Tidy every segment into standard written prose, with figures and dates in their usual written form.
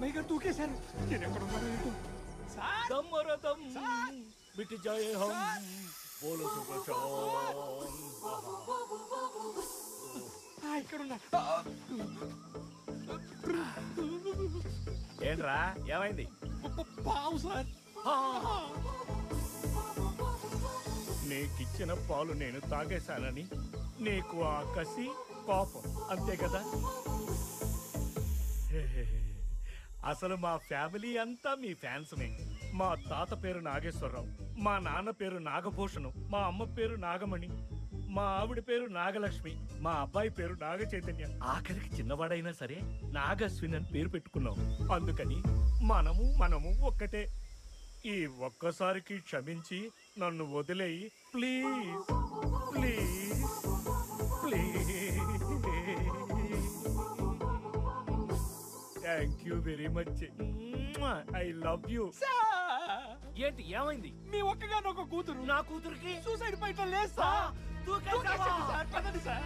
అమ్మాయి గారు దూకేశారు. నేను ఎక్కడ ఉన్నాను ఏంటో. దమ్మరదం మిట్ జాయే హమ్ బోలో ఇక్కడ ఉన్నా. ఏంట్రా ఏమైంది? పావు సార్. నీకిచ్చిన పాలు నేను తాగేశానని నీకు ఆ కసి కోపం అంతే కదా? అసలు మా ఫ్యామిలీ అంతా మీ ఫ్యాన్స్మే. మా తాత పేరు నాగేశ్వరరావు, మా నాన్న పేరు నాగభూషణం, మా అమ్మ పేరు నాగమణి, మా ఆవిడ పేరు నాగలక్ష్మి, మా అబ్బాయి పేరు నాగ చైతన్య, ఆఖరికి చిన్నవాడైనా సరే నాగశ్విన్ అని పేరు పెట్టుకున్నాం. అందుకని మనము ఒక్కటే. ఈ ఒక్కసారికి క్షమించి నన్ను వదిలేయి please please please. Thank you very much. I love you. ఏంటి ఏమైంది? మీ ఒక్కగానొక్క కూతురు నా కూతురికి సూసైడ్ పాయింట్ లో లేదు సార్. దూకేశాడు సార్. పదండి సార్.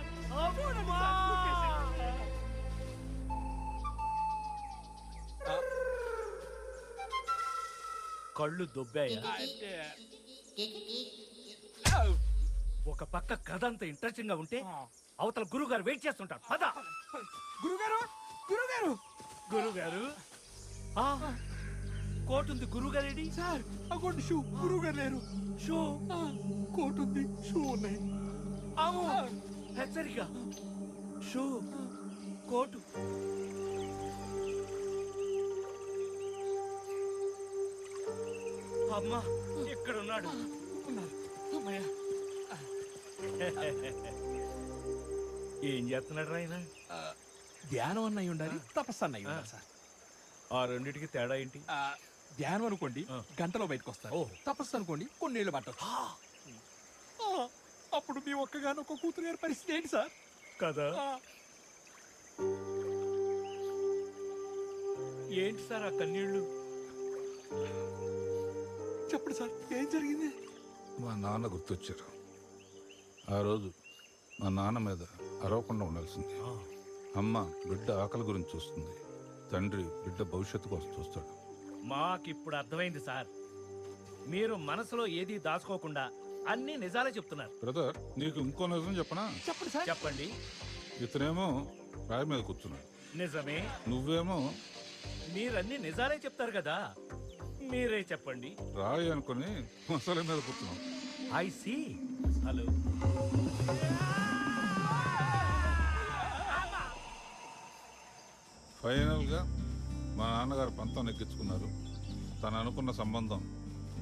చూడండి సార్, దూకేశాడు. కళ్ళు దొబ్బాయా? ఒక పక్క కథ అంత ఇంట్రెస్టింగ్ గా ఉంటే అవతల గురువు గారు వెయిట్ చేస్తుంటారు. పద. గురుగారు గురుగారు గురుగారు కోట్ ఉంది. గురువు గారేడి? సార్ ఆ కోటు షూ. గురువు గారు లేరు. షూ కోట్ ఉంది, షూ ఉన్నాయి. హెచ్చరిక. Shoe coat. అమ్మా ఇక్కడ ఉన్నాడు. ఏం చేస్తున్నాడు ఆయన? ధ్యానం అన్నయ్య ఉండాలి, తపస్సు అన్నయ్య ఉండాలి సార్. ఆ రెండిటికి తేడా ఏంటి? ధ్యానం అనుకోండి గంటలో బయటకు వస్తారు. తపస్సు అనుకోండి కొన్నేళ్ళు పట్టచ్చు. అప్పుడు మీ ఒక్కగానొక్క కూతురు గారి పరిస్థితి ఏంటి సార్? కదా. ఏంటి సార్ ఆ కన్నీళ్ళు? చెప్పండి సార్, ఏం జరిగింది? మా నాన్న గుర్తొచ్చారు. ఆ రోజు మా నాన్న మీద అరవకుండా ఉండాల్సింది. అమ్మ బిడ్డ ఆకలి గురించి చూస్తుంది, తండ్రి బిడ్డ భవిష్యత్తు కోసం చూస్తాడు. మాకిప్పుడు అర్థమైంది సార్. మీరు మనసులో ఏది దాచుకోకుండా అన్ని నిజాలే చెప్తున్నారు. బ్రదర్, నీకు ఇంకో నిజం చెప్పనా? చెప్పండి సార్. చెప్పండి. ఇతనేమో రాయి మీద కూర్చున్నాడు, నిజమే. నువ్వేమో మీరన్ని నిజాలే చెప్తారు కదా, మీరే చెప్పండి. రాయి అనుకుని మసాలా మీద కూర్చున్నావు. I see. హలో. ఫైనల్ గా మా నాన్నగారు పంతం నెగ్గించుకున్నారు. తను అనుకున్న సంబంధం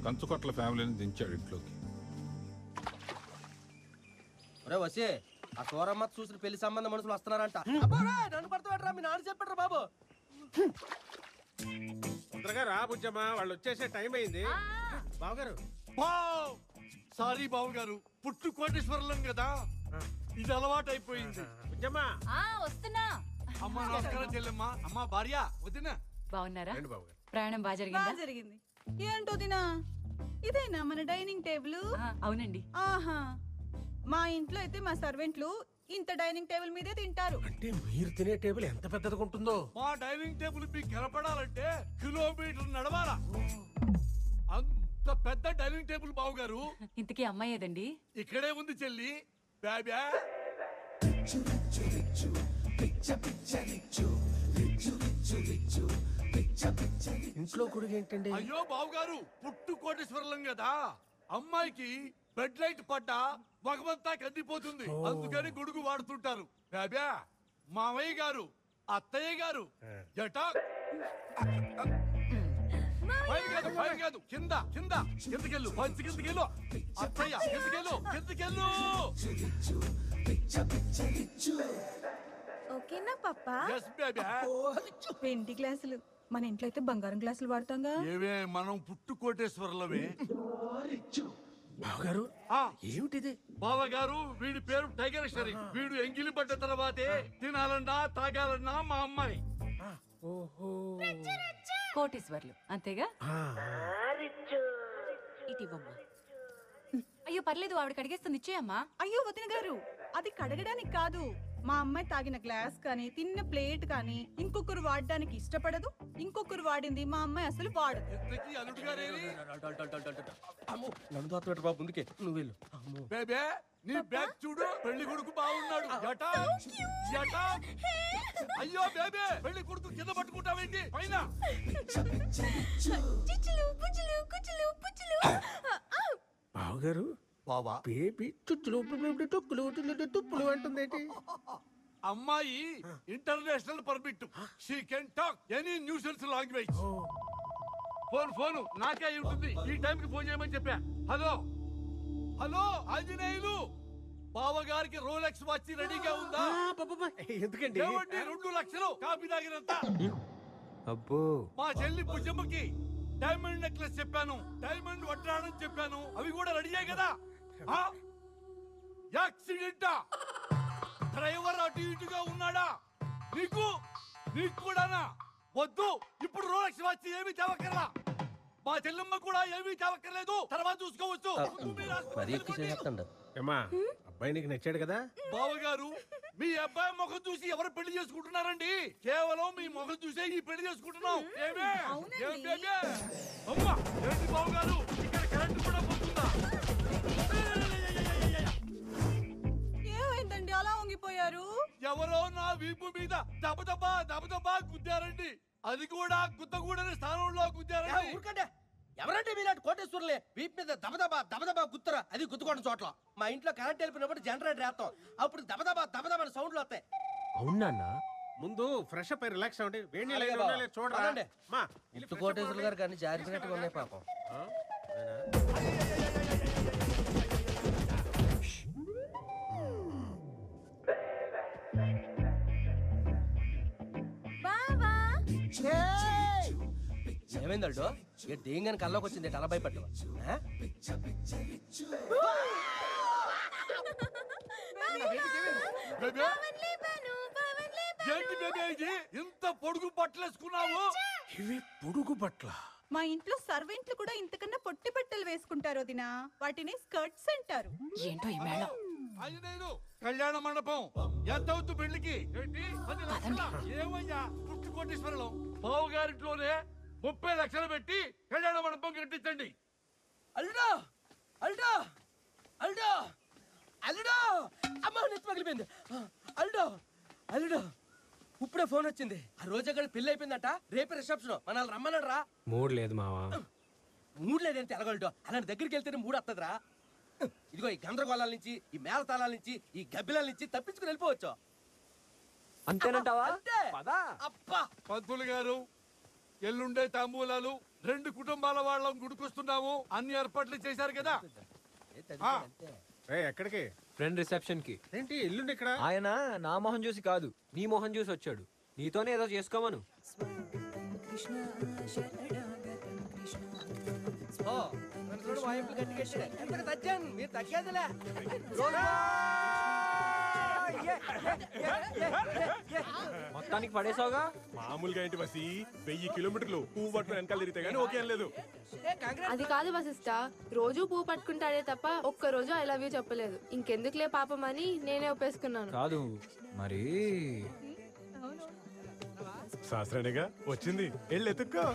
కంచుకట్ల ఫ్యామిలీని దించాడు ఇంట్లోకి. వసే ఆ సోరమ్మ చూసిన పెళ్లి సంబంధం మనుషులు వస్తున్నారంట. నన్ను పడతారా? మీ నాన్న చెప్పారు బాబు. తొందరగా రా బుజ్జమ్మా, వాళ్ళు వచ్చేసే టైం అయింది. బావగారు. సారీ బాబు గారు, పుట్టు కోటేశ్వరం కదా, ఇది అలవాటు అయిపోయింది. బుజ్జమ్మా వస్తున్నా. అమ్మా నమస్కారం చెల్లెమ్మా. అమ్మా భార్య వదినా బాగున్నారా? బావగారు ప్రయాణం బాగా జరిగిందా? జరిగింది. ఏంటో దినా, ఇదేనా మన డైనింగ్ టేబుల్? అవునండి. ఆహా, మా ఇంట్లో అయితే మా సర్వెంట్లు ఇంత డైనింగ్ టేబుల్ మీదే తింటారు. అంటే మీరు తినే టేబుల్ ఎంత పెద్దదిగా ఉంటుందో. మా డైనింగ్ టేబుల్ మీకు కనపడాలంటే కిలోమీటర్ నడవాలా, అంత పెద్ద డైనింగ్ టేబుల్ బాబు గారు. ఇంతకీ అమ్మాయి ఏదండి? ఇక్కడే ఉంది చెల్లి. బాబా ఇంట్లో కొడుకు ఏంటండి? అయ్యో బాబు గారు, పుట్టు కోటేశ్వరం కదా, అమ్మాయికి బెడ్ లైట్ పడ్డా మగమంతా కందిపోతుంది, అందుకని గొడుగు వాడుతుంటారు. బాబా మావయ్య గారు, అత్తయ్య గారు జటా పైన కాదు కింద కింద కిందకెళ్ళు, పంచి కిందకెళ్ళు. అత్తయ్య కిందకెళ్ళు, కిందకెళ్ళు. ఓకేనా పప్పా? Yes baby. వెండి గ్లాసులు, మన ఇంట్లో అయితే బంగారం గ్లాసులు వాడతాంగా. ఏవే మనం పుట్టు కోటేశ్వరంలోవే. బావగారు ఏమిటిది? బావగారు, వీడి పేరు టైగర్ షరీ. వీడు ఎంగిలి పడ్డ తర్వాతే తినాలన్నా తాగాలన్నా మా అమ్మాయి. కోటేశ్వర్లు అంతేగా? ఇటివమ్మా. అయ్యో పర్లేదు, ఆవిడ కడిగేస్తుంది, ఇచ్చేయమ్మా. అయ్యో వదిన గారు, అది కడగడానికి కాదు, మా అమ్మాయి తాగిన గ్లాస్ కానీ తిన్న ప్లేట్ కానీ ఇంకొకరు వాడడానికి ఇష్టపడదు. ఇంకొకరు వాడింది మా అమ్మాయి అసలు వాడదు. ఇంతకీ అల్లుడు గారేరి? అమ్మో నన్ను దోత్తపెట్టు బాబు, ముందుకే నువ్వు వెళ్ళు. అమ్మో బేబే నీ బ్యాగ్ చూడు, పెళ్లి కొడుకు బాగున్నాడు. జటా జటా. అయ్యో బేబే, పెళ్లి కొడుకు కింద పట్టుకుంటావేంటి? పైన బావగారు బావా, బేబీ చుచ్చులు టుక్కులు తుప్పులు అంటుందేంటి? అమ్మాయి international permit. She can talk any nuisance language. Phone నాకే అయి ఉంటుంది. ఈ టైంకి ఫోన్ చేయమని చెప్పా. హలో హలో ఆంజనేయులు, బావగారికి రోలెక్స్ వాచ్ రెడీగా ఉందా? ఎందుకండి? ఏమండి 2 లక్షలు కాపీ తాగినంత. అబ్బో, మా చెల్లి పుష్పమ్మకి డైమండ్ నెక్లెస్ చెప్పాను, డైమండ్ వడ్డాణం చెప్పాను, అవి కూడా రెడీయే కదా? యాక్సిడెంటా? డ్రైవర్ అటు ఇటుగా ఉన్నాడా? నీకు కూడానా? వద్దు, ఇప్పుడు రోలెక్స్ వాచ్ ఏమీ తేవక్కర్లా. మా చెల్లెమ్మ కూడా ఏమీ తేవక్కర్లేదు, తర్వాత చూసుకోవచ్చు. మరి ఎక్కువ చేస్తాడు. ఏమా అబ్బాయి నీకు నచ్చాడు కదా? బావగారు, మీ అబ్బాయి ముఖం చూసి ఎవరు పెళ్లి చేసుకుంటున్నారండి? కేవలం మీ ముఖం చూసే ఈ పెళ్లి చేసుకుంటున్నాం. ఏమే? ఏం బేబే? అమ్మా, ఏంటి బావగారు, ఇక్కడ కరెంట్ కూడా పోతుందా? ఏమైందండి అలా వంగిపోయారు? ఎవరో నా వీపు మీద దబదబా గుద్దారండి. అది కూడా గుద్దగూడని స్థానంలో గుద్దారండి. ఊరుకంటే ఎవరంటే మీలాంటి కోటేశ్వరులే వీపు మీద దబదబా గుత్తరా, అది గుద్దుకోవడం చోట్ల. మా ఇంట్లో కరెంట్ వెళ్ళిపోయినప్పుడు జనరేటర్ వేస్తాం, అప్పుడు దబదబా సౌండ్లు వస్తాయి. అవునా? ముందు ఫ్రెష్ అప్ రిలాక్స్ అవ్వండి. వేడి నీళ్ళు ఏమైనా ఉన్నాయో లేదో చూడరా. మా ముత్తు కోటేశ్వరులు గారు కానీ జారిపోయినట్టుగా ఉన్నాయి పాపం. ఏమైంది అల్టో? దేంగాని కల్లోకి వచ్చింది, అలా భయపడ్డా? బేబే, ఏంటి బేబే ఇది? ఇంత పొడుగు బట్టలేసుకున్నావు? ఇవి పొడుగు బట్ల. మా ఇంట్లో సర్వెంట్లు కూడా ఇంతకన్నా పొట్టి బట్టలు వేసుకుంటారు వదినా. వాటిని స్కర్ట్స్ అంటారు. ఏంటో ఈ మేళం. ఆంజనేయులు, కళ్యాణ మండపం ఎంత అవుతు పెళ్లికి? ఏంటి 10 లక్షలా? ఏమయ్యా పుట్టు కోటేశ్వరం, బావగారింట్లోనే 30 లక్షలు పెట్టి కళ్యాణ మండపం కట్టించండి. అల్లుడో అల్లుడో అల్లుడో అల్లుడో, అమ్మ నెత్తి పగిలిపోయింది. అల్లుడో ఇప్పుడే ఫోన్ వచ్చింది. ఆ రోజు అక్కడ పెళ్లి అయిపోయిందట, రేపే రిసెప్షన్, మనల్ని రమ్మన్నాడు రా. మూడు లేదు మావా. మూడు లేదంటే ఎలాగలటో, అలాంటి దగ్గరికి వెళ్తేనే మూడు వస్తుందిరా. ఇదిగో ఈ గందరగోళాల నుంచి, ఈ మేళతాళాల నుంచి, ఈ గబ్బిలాల నుంచి తప్పించుకుని వెళ్ళిపోవచ్చు. అంతేనంటావా? అబ్బా పంతులు గారు, ఎల్లుండే తాంబూలాలు 2 కుటుంబాల వాళ్ళం గుడికొస్తున్నాము. అన్ని ఏర్పాట్లు చేశారు కదా? ఎక్కడికి? ఫ్రెండ్ రిసెప్షన్ కి. ఏంటి ఎల్లుండి ఇక్కడ? ఆయన నా మొహం చూసి కాదు, నీ మొహం చూసి వచ్చాడు. నీతోనే ఏదో చేసుకోమను. ఓ మనసులో వాయింపులు గట్టిగట్టాడు. ఎంతకు తగ్గాను, మీరు తగ్గేదిలే. మొత్తానికి పడేసావుగా. మామూలుగా ఏంటి బసి, 1000 కిలోమీటర్లు పువ్వు పట్టుకుని వెనకాల తిరిగితే గానీ ఓకే అనలేదు. అది కాదు వశిష్ట, రోజు పువ్వు పట్టుకుంటాడే తప్ప ఒక్క రోజు ఐ లవ్ యూ చెప్పలేదు. ఇంకెందుకులే పాపం అని నేనే ఒప్పేసుకున్నాను. కాదు మరి శాస్త్రానిగా వచ్చింది, వెళ్ళి ఎత్తుక్కో.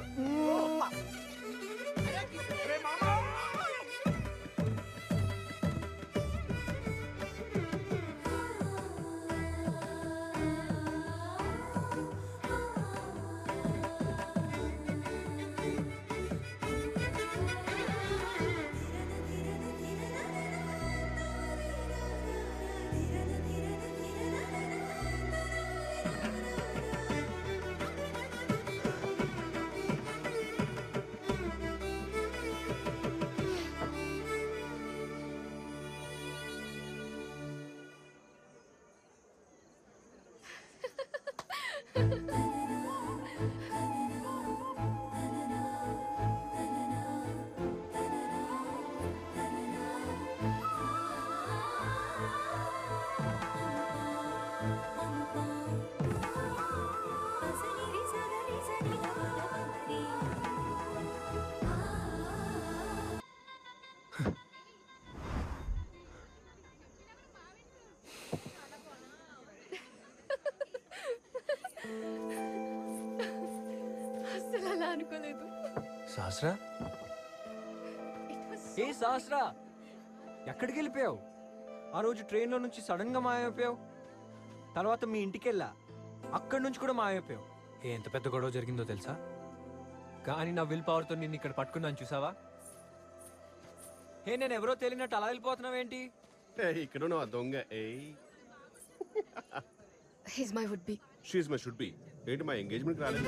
అనుకోలేదు. సహస్రా, ఏ సహస్రా, ఎక్కడికి వెళ్ళిపోయావు? ఆ రోజు ట్రైన్లో నుంచి సడన్ గా మాయమైపోయావు. తర్వాత మీ ఇంటికి వెళ్ళా, అక్కడి నుంచి కూడా మాయమైపోయావు. ఎంత పెద్ద గొడవ జరిగిందో తెలుసా? కానీ నా విల్ పవర్తో నిన్ను ఇక్కడ పట్టుకున్నాను, చూసావా? నేను ఎవరో తెలియనట్టు అలా వెళ్ళిపోతున్నావేంటి? ఇక్కడ ఉన్నావా దొంగ? He's my would be. She my should be. ఏంటి మా ఎంగేజ్మెంట్ రాలేదు?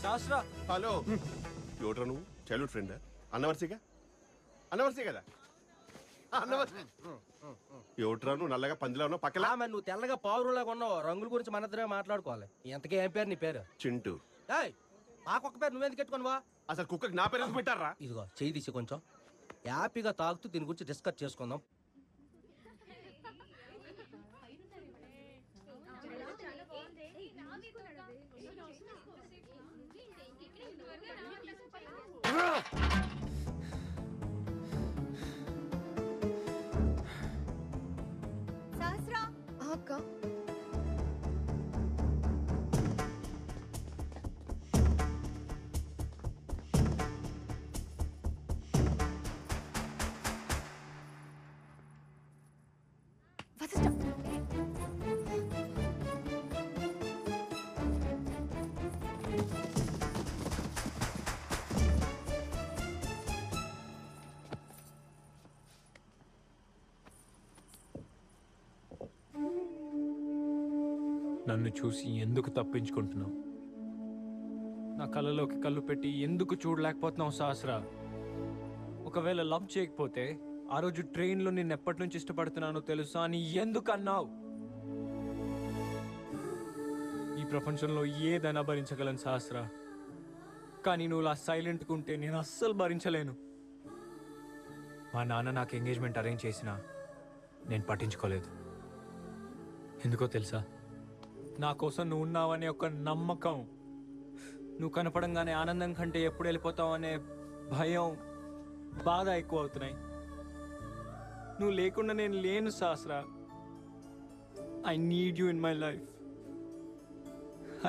సహస్రా, హలో, ఎవడ్రా నువ్వు? Childhood friend? అన్నవర్సిగా? అన్నవర్సి కదా? అన్నవర్సి. ఎవడ్రా నువ్వు? నల్లగా పందిలా ఉన్నావు పక్కలా? మరి నువ్వు తెల్లగా పావురులాగా ఉన్నావు. రంగుల గురించి మన ఇద్దరే మాట్లాడుకోవాలి. ఎంతకీ ఏం పేరు నీ పేరు? చింటూ. ఏయ్, మాకొక్క పేరు నువ్వెందుకు పెట్టుకున్నావా? అసలు కుక్కకి నా పేరు ఎందుకు పెట్టారా? ఇదిగో చెయ్యి తీసి కొంచెం హ్యాపీగా తాగుతూ దీని గురించి డిస్కస్ చేసుకుందాం. సహస్రా, అక్క, వశిష్ఠ, నన్ను చూసి ఎందుకు తప్పించుకుంటున్నావు? నా కళ్ళలోకి కళ్ళు పెట్టి ఎందుకు చూడలేకపోతున్నావు సహస్రా? ఒకవేళ లవ్ చేయకపోతే ఆ రోజు ట్రైన్లో నేను ఎప్పటి నుంచి ఇష్టపడుతున్నానో తెలుసా అని ఎందుకు అన్నావు? ఈ ప్రపంచంలో ఏదైనా భరించగలను సహస్రా, కానీ నువ్వు అలా సైలెంట్గా ఉంటే నేను అస్సలు భరించలేను. మా నాన్న నాకు ఎంగేజ్మెంట్ అరేంజ్ చేసినా నేను పట్టించుకోలేదు. ఎందుకో తెలుసా? నా కోసం నువ్వు ఉన్నావనే ఒక నమ్మకం, నువ్వు కనపడంగానే ఆనందం కంటే ఎప్పుడు వెళ్ళిపోతావు అనే భయం, బాధ ఎక్కువ అవుతున్నాయి. నువ్వు లేకుండా నేను లేను Sahasra. I need you in my life.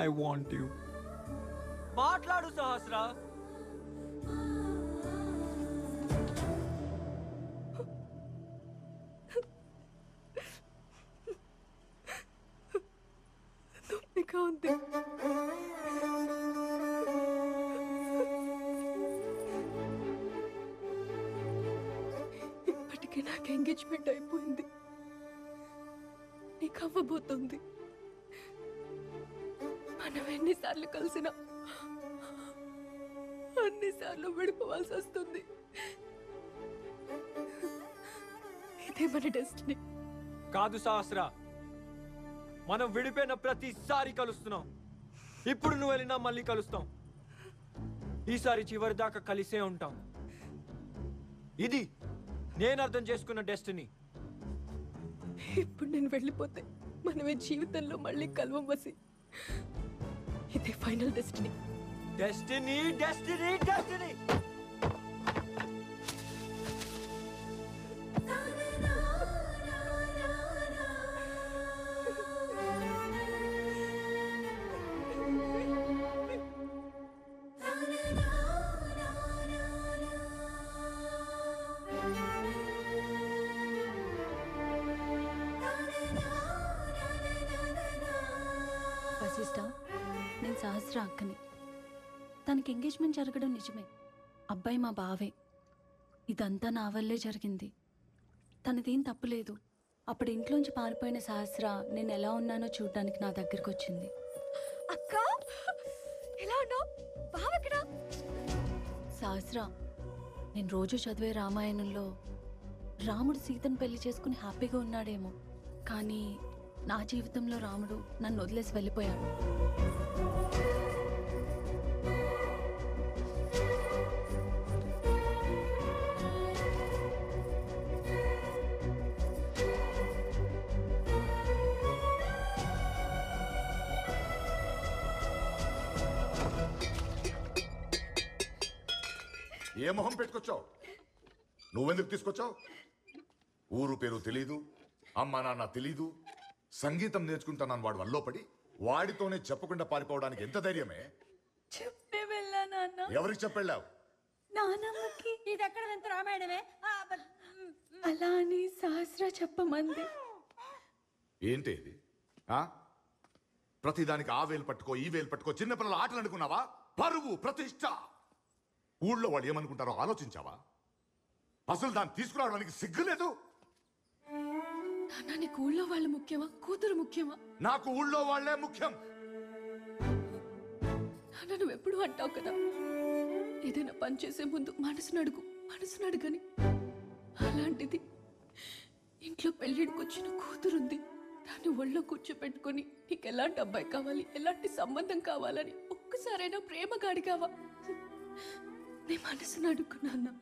I want you. మాట్లాడు సహస్రా. నొప్పిగా ఉంది. ఇప్పటికే నాకు ఎంగేజ్మెంట్ అయిపోయింది, నీకు అవ్వబోతుంది. మనం ఎన్నిసార్లు కలిసినా అన్నిసార్లు విడిపోవాల్సి వస్తుంది. ఇదే మన డెస్టినీ. కాదు సహస్రా, మనం విడిపోయిన ప్రతిసారి కలుస్తున్నాం. ఇప్పుడు నువ్వు వెళ్ళినా మళ్ళీ కలుస్తాం. ఈసారి చివరి దాకా కలిసే ఉంటాం. ఇది నేను అర్థం చేసుకున్న డెస్టినీ. ఇప్పుడు నేను వెళ్ళిపోతే మనమే జీవితంలో మళ్ళీ కలవం వసి. ఇదే final destiny. Destiny, destiny, destiny. Vashishta, నేను సహస్ర అక్కని. తనకి ఎంగేజ్మెంట్ జరగడం నిజమే. అబ్బాయి మా బావే. ఇదంతా నా వల్లే జరిగింది. తనదేం తప్పులేదు. అప్పుడు ఇంట్లోంచి పారిపోయిన సహస్ర నేను ఎలా ఉన్నానో చూడడానికి నా దగ్గరికి వచ్చింది. అక్క, ఎలా ఉన్నావు? బావెక్కడ? సహస్ర, నేను రోజు చదివే రామాయణంలో రాముడు సీతను పెళ్లి చేసుకుని హ్యాపీగా ఉన్నాడేమో, కానీ నా జీవితంలో రాముడు నన్ను వదిలేసి వెళ్ళిపోయాడు. ఏ మొహం పెట్టుకొచ్చావు? నువ్వెందుకు తీసుకొచ్చావు? ఊరు పేరు తెలీదు, అమ్మ నాన్న తెలీదు, సంగీతం నేర్చుకుంటానని వాడు వల్లో పడి వాడితోనే చెప్పకుండా పారిపోవడానికి ఎంత ధైర్యమే? చెప్పే వెళ్ళా నాన్న. ఎవరికి చెప్పెళ్ళావు? నానమ్మకి. ఇది ఎక్కడ వింత రామాయణమే? అలా అని సహస్ర చెప్పమంది. ఏంటి ఇది? ప్రతిదానికి ఆ వేలు పట్టుకో ఈ వేలు పట్టుకో చిన్నపిల్లల ఆటలు అనుకున్నావా? పరువు ప్రతిష్ట ఊళ్ళో వాళ్ళు ఏమనుకుంటారో ఆలోచించావా? అసలు దాన్ని తీసుకురావడానికి సిగ్గులేదు? నాన్న, నీకు ఊళ్ళో వాళ్ళు ముఖ్యమా, కూతురు ముఖ్యమా? నాకు ఊళ్ళో వాళ్లే ముఖ్యం. నాన్న, నువ్వు ఎప్పుడు అంటావు కదా, ఏదైనా పని చేసే ముందు మనసును అడుగని. అలాంటిది ఇంట్లో పెళ్ళిడికి వచ్చిన కూతురుంది, దాన్ని ఒళ్ళో కూర్చోపెట్టుకుని నీకు ఎలాంటి అబ్బాయి కావాలి, ఎలాంటి సంబంధం కావాలని ఒక్కసారైనా ప్రేమగా అడిగావా? నీ మనసును అడుగున్నా.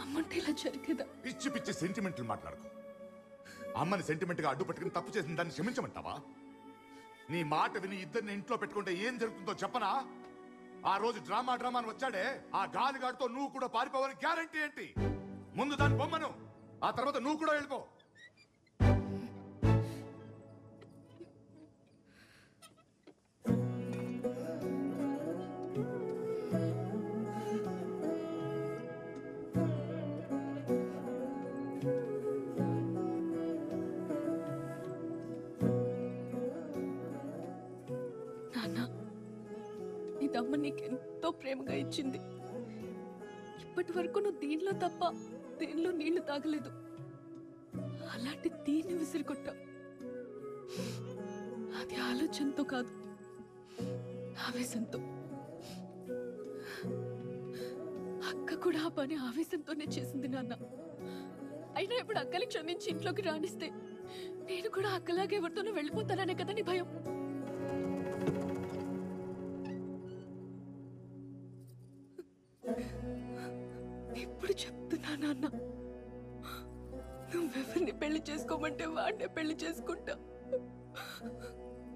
అమ్మంటే ఇలా జరిగేదా? పిచ్చి పిచ్చి సెంటిమెంట్లు మాట్లాడుకో. అమ్మని సెంటిమెంట్ గా అడ్డు పెట్టుకుని తప్పు చేసిన దాన్ని క్షమించమంటావా? నీ మాట విని ఇద్దరిని ఇంట్లో పెట్టుకుంటే ఏం జరుగుతుందో చెప్పనా? ఆ రోజు డ్రామా అని వచ్చాడే, ఆ గాలిగాడితో నువ్వు కూడా పారిపోవని గ్యారంటీ ఏంటి? ముందు దాని బొమ్మను, ఆ తర్వాత నువ్వు కూడా వెళ్ళిపో. ఇదమ్మ నీకెంతో ప్రేమగా ఇచ్చింది. ఇప్పటి వరకు నువ్వు దీనిలో తప్ప దేనిలో నీళ్లు తాగలేదు. అలాంటి దీన్ని విసిరికొట్టావు. అది ఆలోచనతో కాదు, ఆవేశంతో. అక్క కూడా ఆ పని ఆవేశంతోనే చేసింది నాన్న. అయినా ఇప్పుడు అక్కని క్షమించి ఇంట్లోకి రాణిస్తే నేను కూడా అక్కలాగే ఎవరితోనూ వెళ్ళిపోతాననే కదా నీ భయం. ఇప్పుడు చెప్తున్నా నాన్న, నువ్వెవరిని పెళ్లి చేసుకోమంటే వాడినే పెళ్లి చేసుకుంటా.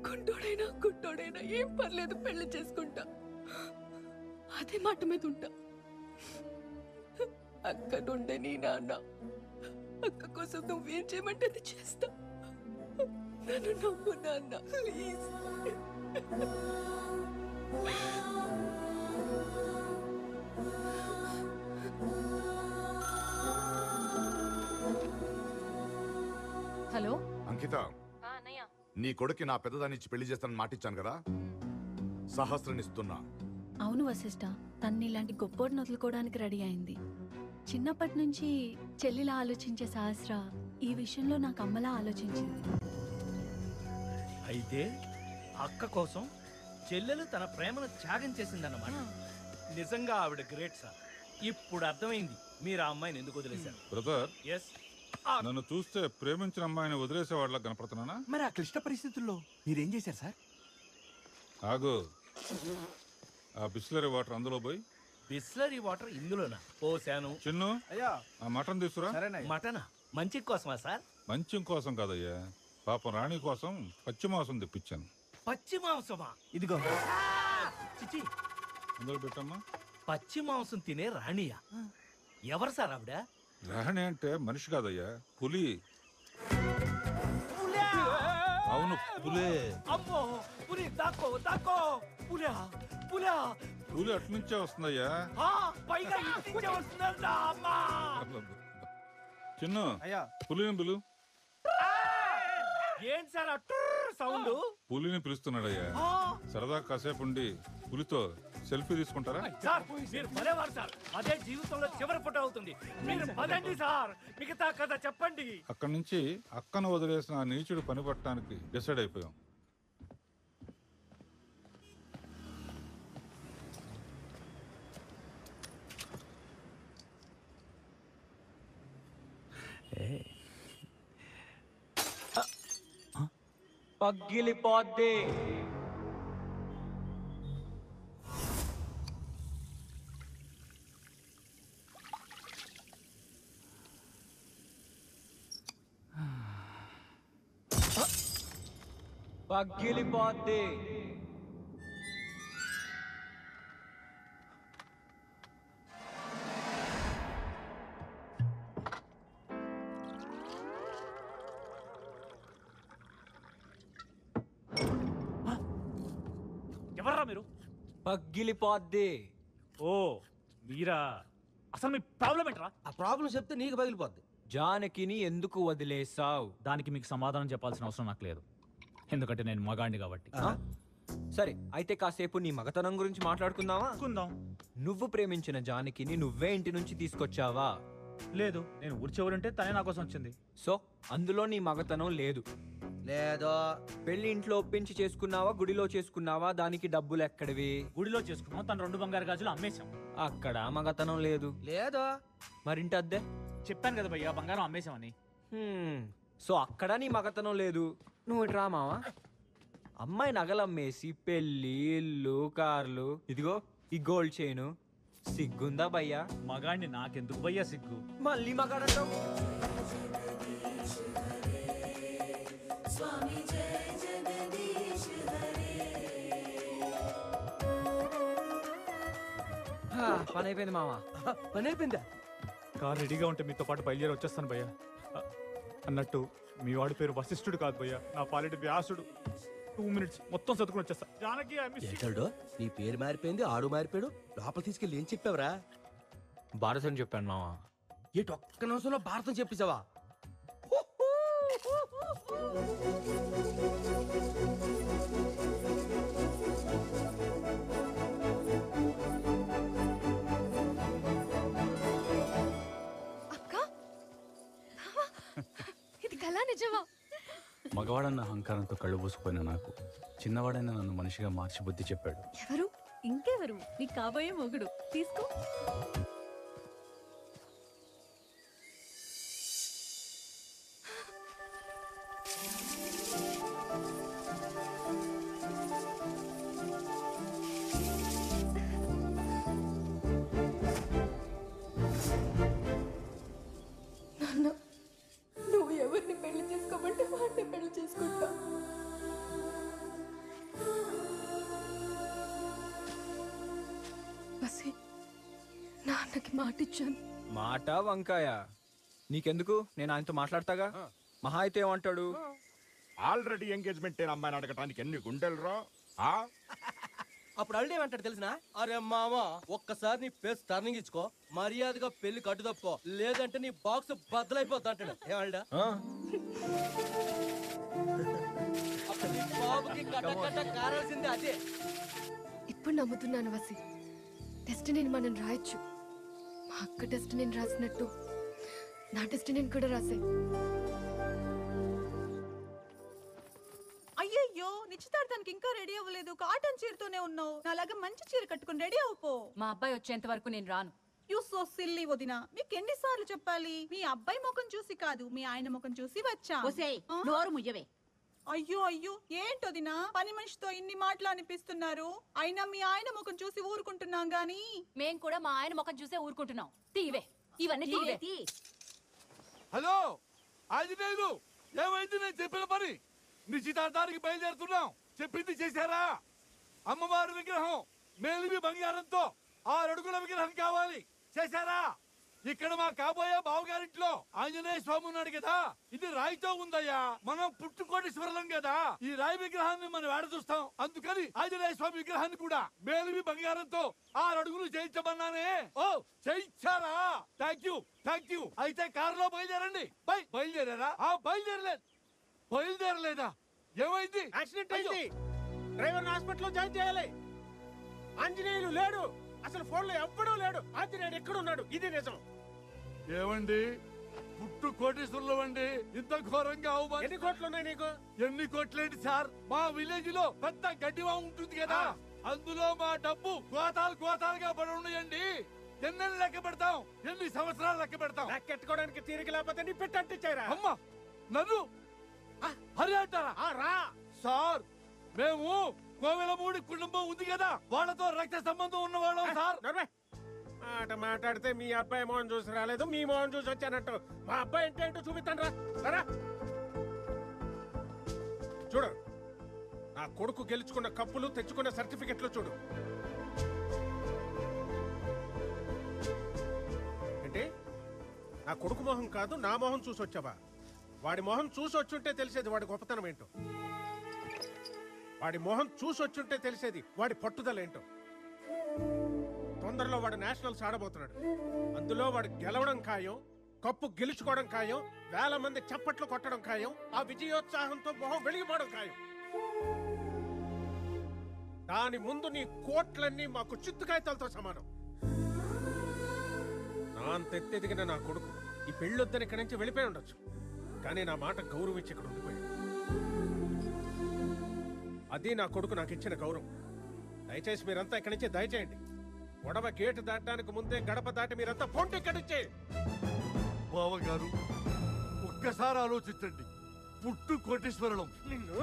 గుడ్డోడైనా ఏం పర్లేదు, పెళ్లి చేసుకుంటా. అదే మాట మీద ఉంటా. అక్క నుండే నీ నాన్న, అక్క కోసం నువ్వేం చేయమంటే అది చేస్తా. నన్ను నమ్ము నాన్న, ప్లీజ్. హలో అంకిత, నీ కొడుక్కి నా పెద్దదాన్ని పెళ్లి చేస్తానని మాటిచ్చాను కదా, సహస్రనిస్తున్నా. అవును వశిష్ఠ, తన్ని ఇలాంటి గొప్పోడిని వదులుకోవడానికి రెడీ అయింది. చిన్నప్పటి నుంచి చెల్లిలా ఆలోచించే సహస్ర ఈ విషయంలో నాకు అమ్మలా ఆలోచించింది. అయితే అక్క కోసం చెల్లెలు తన ప్రేమను త్యాగం చేసిందన్నమాట. నిజంగా ఆవిడ గ్రేట్ సార్. ఇప్పుడు అర్థమైంది మీరు ఆ అమ్మాయిని ఎందుకు వదిలేశారు. బ్రదర్, ఎస్, నన్ను చూస్తే ప్రేమించిన అమ్మాయిని వదిలేసేవాళ్ళ కనపడుతున్నానా? మరి ఆ క్లిష్ట పరిస్థితుల్లో మీరేం చేశారు సార్? ఆగు, ఆ బిస్లరీ వాటర్ అందులో పోయి. బిస్లరీ వాటర్ ఇందులోనా? పోసాను. చిన్ను, అయ్యా ఆ మటన్ తీసుకురా. మటనా? మంచి కోసమా సార్? మంచం కోసం కాదయ్యా, పాపం రాణి కోసం పచ్చి మాంసం తెప్పించాను. పచ్చి మాంసమా? ఇదిగో. చిచి, అందులో పెట్టమ్మా. పచ్చి మాంసం తినే రాణియా? ఎవరు సార్ ఆవిడ? రాణి అంటే మనిషి కాదయ్యా, పులి. అవును, పులే. అమ్మో, పులి! దాక్కో దాక్కో! పులా పులా! పులి అట్నుంచే వస్తుందయ్యా. పైగా ఇంటించే వస్తుందా? అమ్మా! చిన్ను, అయ్యా పులిని పిలు. ఏం సార్ ఆ సౌండ్? పులిని పిలుస్తున్నాడయ్యా. సరదా కాసేపు ఉండి పులితో సెల్ఫీ తీసుకుంటారా? సార్, మీరు భలేవారు సార్. అదే జీవితంలో చివరి ఫోటో అవుతుంది. మీరు పదండి సార్, మిగతా కథ చెప్పండి. అక్కడి నుంచి అక్కను వదిలేసిన ఆ నీచుడు పని పట్టడానికి డిసైడ్ అయిపోయాం. పగిలిపోద్ది. పగిలిపోద్ది. మీరు? పగిలిపోద్ది. ఓ మీరా? అసలు మీ ప్రాబ్లం ఏంట్రా? ఆ ప్రాబ్లం చెప్తే నీకు పగిలిపోద్ది. జానకిని ఎందుకు వదిలేసావు? దానికి మీకు సమాధానం చెప్పాల్సిన అవసరం నాకు లేదు, ఎందుకంటే నేను మగాండి కాబట్టి. సరే అయితే కాసేపు నీ మగతనం గురించి మాట్లాడుకుందామా? నువ్వు ప్రేమించిన జానకిని నువ్వే ఇంటి నుంచి తీసుకొచ్చావా? లేదు, నేను ఊరి చివరుంటే తనే నా కోసం వచ్చింది. సో అందులో నీ మగతనం లేదు. లేదో. పెళ్లి ఇంట్లో ఒప్పించి చేసుకున్నావా, గుడిలో చేసుకున్నావా? దానికి డబ్బులు ఎక్కడివి? గుడిలో చేసుకున్నాం, తన 2 బంగారు గాజులు అమ్మేశాం. అక్కడ మగతనం లేదు. లేదో. మరింటి అద్దె? చెప్పాను కదా భయ్యా, బంగారం అమ్మేశామని. సో అక్కడ నీ మగతనం లేదు. నువ్వు ఇటు రా మావా. అమ్మాయి నగలమ్మేసి పెళ్లి, ఇల్లు, కార్లు, ఇదిగో ఈ గోల్డ్ చైను. సిగ్గుందా భయ్యా? మగాడిని నాకెందుకు భయ్యా సిగ్గు? మళ్ళీ మగాడంటావు. పని అయిపోయింది మావా. పని అయిపోయిందా? కార్ రెడీగా ఉంటే మీతో పాటు బయలుదేరి వచ్చేస్తాను భయ్యా. అన్నట్టు మీ వాడి పేరు వశిష్ఠుడు కాదు భయ్యా, నా పాలిటి వ్యాసుడు. 2 minutes మొత్తం చదువుకుని వచ్చేస్తా. జానకి ఏంటాడు? నీ పేరు మారిపోయింది, ఆడు మారిపోయాడు. లోపల తీసుకెళ్ళి ఏం చెప్పావురా? భారతం చెప్పాను మావా. ఏటు ఒక్క నిమిషంలో భారతం చెప్పేశావా? ఇది కళా నిజమా? మగవాడన్న అహంకారంతో కళ్ళు పూసుకుపోయిన నాకు చిన్నవాడైన నన్ను మనిషిగా మార్చి బుద్ధి చెప్పాడు. ఎవరు? ఇంకెవరు? నీ కాబోయే మొగుడు. తీసుకో. నువ్వు ఎవరిని పెళ్లి చేసుకోమంటే వాడిని పెళ్లి చేసుకుంటా. నాన్నకి మాట ఇచ్చాను. మాట వంకాయ నీకెందుకు? నేను ఆయనతో మాట్లాడతాగా. మహా అయితే ఏమంటాడు? ఆల్రెడీ ఎంగేజ్మెంట్ అమ్మాయిని అడగటానికి ఎన్ని గుండెలు రా. అప్పుడు అల్లు ఏమంటాడు తెలిసిన? అరే మామ, ఒక్కసారి నీ ఫేస్ టర్నింగ్ ఇచ్చుకో, మర్యాదగా పెళ్లి కట్టుదప్పుకో, లేదంటే నీ బాక్స్ బద్దలైపోద్ది అంటాడు. ఏమల్డా? బాబుకి కట్ట కారాల్సిందే అదే. ఇప్పుడు నమ్ముతున్నాను వసి. డెస్టినీని మనం రాయొచ్చు. మా అక్క డెస్టినీని రాసినట్టు నా డెస్టినీని కూడా రాసే. అయ్యయ్యో, నిశ్చితార్థానికి ఇంకా రెడీ అవ్వలేదు. కాటన్ చీరతోనే ఉన్నావు. నాలాగా మంచి చీర కట్టుకుని రెడీ అవ్వపో. మా అబ్బాయి వచ్చేంత వరకు నేను రాను. యు సో సిల్లీ వదినా. మీకు ఎన్నిసార్లు చెప్పాలి? మీ అబ్బాయి ముఖం చూసి కాదు, మీ ఆయన ముఖం చూసి వచ్చా. నోరు ముయ్యవే. అయ్యో అయ్యో, ఏంటొదినా పని మనిషితో ఇన్ని మాటలు అనిపిస్తున్నారు? అయినా మీ ఆయన ముఖం చూసి ఊరుకుంటున్నాం గాని. మేం కూడా మా ఆయన ముఖం చూసే ఊరుకుంటున్నాం. తీవే ఇవన్నీ తీవే. హలో ఆంజనేయులు, ఏమైంది? నేను చెప్పిన పని. నిశ్చితార్థానికి బయలుదేరుతున్నాం. చెప్పింది చేశారా? అమ్మవారి విగ్రహం మేలిమి బంగారంతో 6 అడుగుల విగ్రహం కావాలి. చేశారా? ఇక్కడ మా కాబోయే బావగారింట్లో ఆంజనేయ స్వామి ఉన్నాడు కదా, ఇది రాయితో ఉందయ్యా. మనం పుట్టుకోటేశ్వరులం కదా, ఈ రాయి విగ్రహాన్ని మనం ఏడ చూస్తాం. అందుకని ఆంజనేయ స్వామి విగ్రహాన్ని కూడా మేలిమి బంగారంతో 6 అడుగులు చేయించమన్నానే. ఓ చేయించారా? Thank you. అయితే కారులో బయలుదేరండి. బయలుదేరారా? బయలుదేరలేదా? ఏమైంది? యాక్సిడెంట్ అయింది. డ్రైవర్ హాస్పిటల్లో జాయిన్ చేయాలి. ఆంజనేయులు లేడు. అసలు ఫోన్ లో ఎవ్వడూ లేడు. ఆంజనేయుడు ఎక్కడున్నాడు? ఇది నిజం. ఏమండి, పుట్టు కోటేశ్వరులు అండి, ఇంత ఘోరంగా అవమానం. ఎన్ని కోట్లు ఉన్నాయి నీకు? ఎన్ని కోట్లేంటి సార్? మా విలేజ్ లో పెద్ద గడ్డివా ఉంటుంది కదా, అందులో మా డబ్బు గోతాలుగా పడి ఉన్నాయండి. ఎన్నెళ్ళు లెక్క పెడతాం? ఎన్ని సంవత్సరాలు లెక్క పెడతాం? లెక్కెట్టుకోవడానికి తీరిక లేకపోతే నీ పెట్టంటిచ్చారా? అమ్మా, నన్ను హరి అంటారా? రా సార్, మేము కోవెలమూడి కుటుంబం ఉంది కదా, వాళ్ళతో రక్త సంబంధం ఉన్నవాళ్ళం సార్. మాట మాట్లాడితే మీ అబ్బాయి మోహన్ చూసి రాలేదు, మీ మోహన్ చూసి వచ్చానట్టు. మా అబ్బాయి ఏంటో చూపిస్తాను రా. చూడు, నా కొడుకు గెలుచుకున్న కప్పులు, తెచ్చుకున్న సర్టిఫికెట్లు చూడు. ఏంటి? నా కొడుకు మోహన్ కాదు, నా మోహన్ చూసి వచ్చావా? వాడి మోహన్ చూసి వచ్చుంటే తెలిసేది వాడి గొప్పతనం ఏంటో. వాడి మొహం చూసొచ్చుంటే తెలిసేది వాడి పట్టుదల ఏంటో. తొందరలో వాడు నేషనల్స్ ఆడబోతున్నాడు. అందులో వాడు గెలవడం ఖాయం, కప్పు గెలుచుకోవడం ఖాయం, 1000 మంది చప్పట్లు కొట్టడం ఖాయం, ఆ విజయోత్సాహంతో మొహం వెలిగిపోవడం ఖాయం. దాని ముందు నీ కోట్లన్నీ మాకు చిత్తుకాయతలతో సమానం. నా అంత ఎత్తెదిగిన నా కొడుకు ఈ పెళ్ళొద్దని ఇక్కడి నుంచి వెళ్ళిపోయి ఉండొచ్చు, కానీ నా మాట గౌరవించి ఇక్కడ ఉండిపోయాడు. అది నా కొడుకు నాకు ఇచ్చిన గౌరవం. దయచేసి మీరంతా ఇక్కడి నుంచి దయచేయండి. గొడవ గేటు దాటడానికి ముందే గడప దాటి మీరంతా పొంటి ఇక్కడి నుంచి. బావగారు ఒక్కసారి ఆలోచించండి. పుట్టు కోటేశ్వరం నిన్ను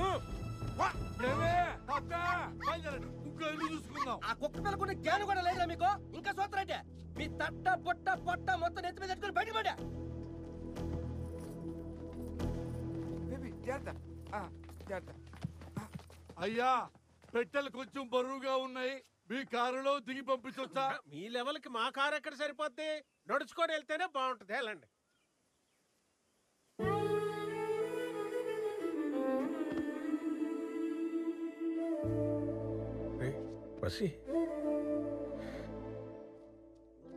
చూసుకుందాం. ఆ కుక్క పిల్లకున్న జ్ఞానం కూడా లేదా మీకు? ఇంకా సూత్రంటే మీ తట్ట పొట్ట పొట్ట మొత్తం నెత్తి మీద తెచ్చుకొని బయట పడా. అయ్యా పెట్టెలు కొంచెం బరువుగా ఉన్నాయి, మీ కారులో దిగి పంపించొచ్చా? మీ లెవెల్కి మా కారు ఎక్కడ సరిపోద్ది? నడుచుకొని వెళ్తేనే బాగుంటుంది. వెళ్ళండి. వసి,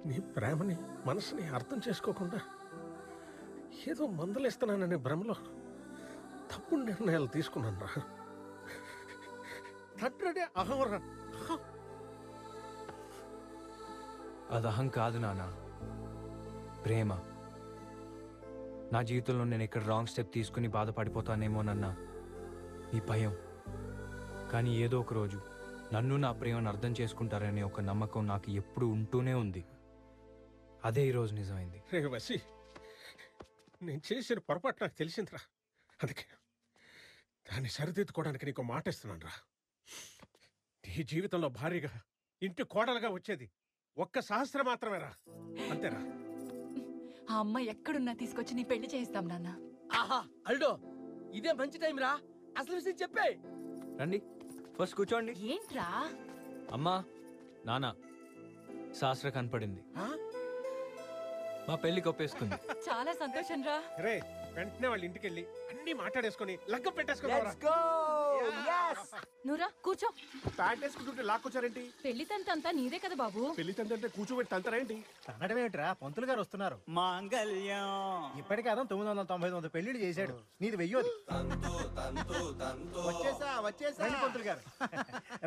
నీ ప్రేమని మనసుని అర్థం చేసుకోకుండా ఏదో మందులేస్తున్నాననే భ్రమలో తప్పుడు నిర్ణయాలు తీసుకున్నాను రా. తట్టడే అహంరా. అది అహం కాదు నాన్న, ప్రేమ. నా జీవితంలో నేను ఇక్కడ రాంగ్ స్టెప్ తీసుకుని బాధపడిపోతానేమోనన్నా ఈ భయం. కానీ ఏదో ఒక రోజు నన్ను నా ప్రేమను అర్థం చేసుకుంటారనే ఒక నమ్మకం నాకు ఎప్పుడు ఉంటూనే ఉంది. అదే ఈరోజు నిజమైంది. రే వసి, నేను చేసిన పొరపాటు నాకు తెలిసిందిరా. అందుకే దాన్ని సరిదిద్దుకోవడానికి నీకు మాట ఇస్తున్నాను రా. నీ జీవితంలో భారీగా ఇంటి కోడలుగా వచ్చేది ఒక్క సహస్రం మాత్రమేరా. అంతేరా. ఆ అమ్మాయి ఎక్కడున్నా తీసుకొచ్చి నీ పెళ్లి చేయిస్తాం నాన్న. ఆహా అల్డో, ఇదే మంచి టైం రా. అసలు విషయం చెప్పే. రండి, ఫస్ట్ కూర్చోండి. ఏంట్రా? అమ్మా, నాన్న, శాస్త్ర కనపడింది. మా పెళ్లికి ఒప్పేసుకుంది. చాలా సంతోషం రా. రే, వెంటనే వాళ్ళ ఇంటికి వెళ్ళి అన్ని మాట్లాడేసుకుని లగ్గ పెట్టేసుకున్నారా? నువ్వురా కూర్చో. ప్యాంట్ వేసుకుంటుంటే లాక్కొచ్చారేంటి? పెళ్లి తంతంతా నీదే కదా బాబు. పెళ్లి తంతంటే కూర్చోబెట్టి తంతరేంటి? తనడమేమిట్రా, పంతులు గారు వస్తున్నారు. మాంగళ్యం ఇప్పటికే అదం 999 పెళ్లిళ్ళు చేశాడు. నీది 1000. వచ్చేసా పంతులు గారు.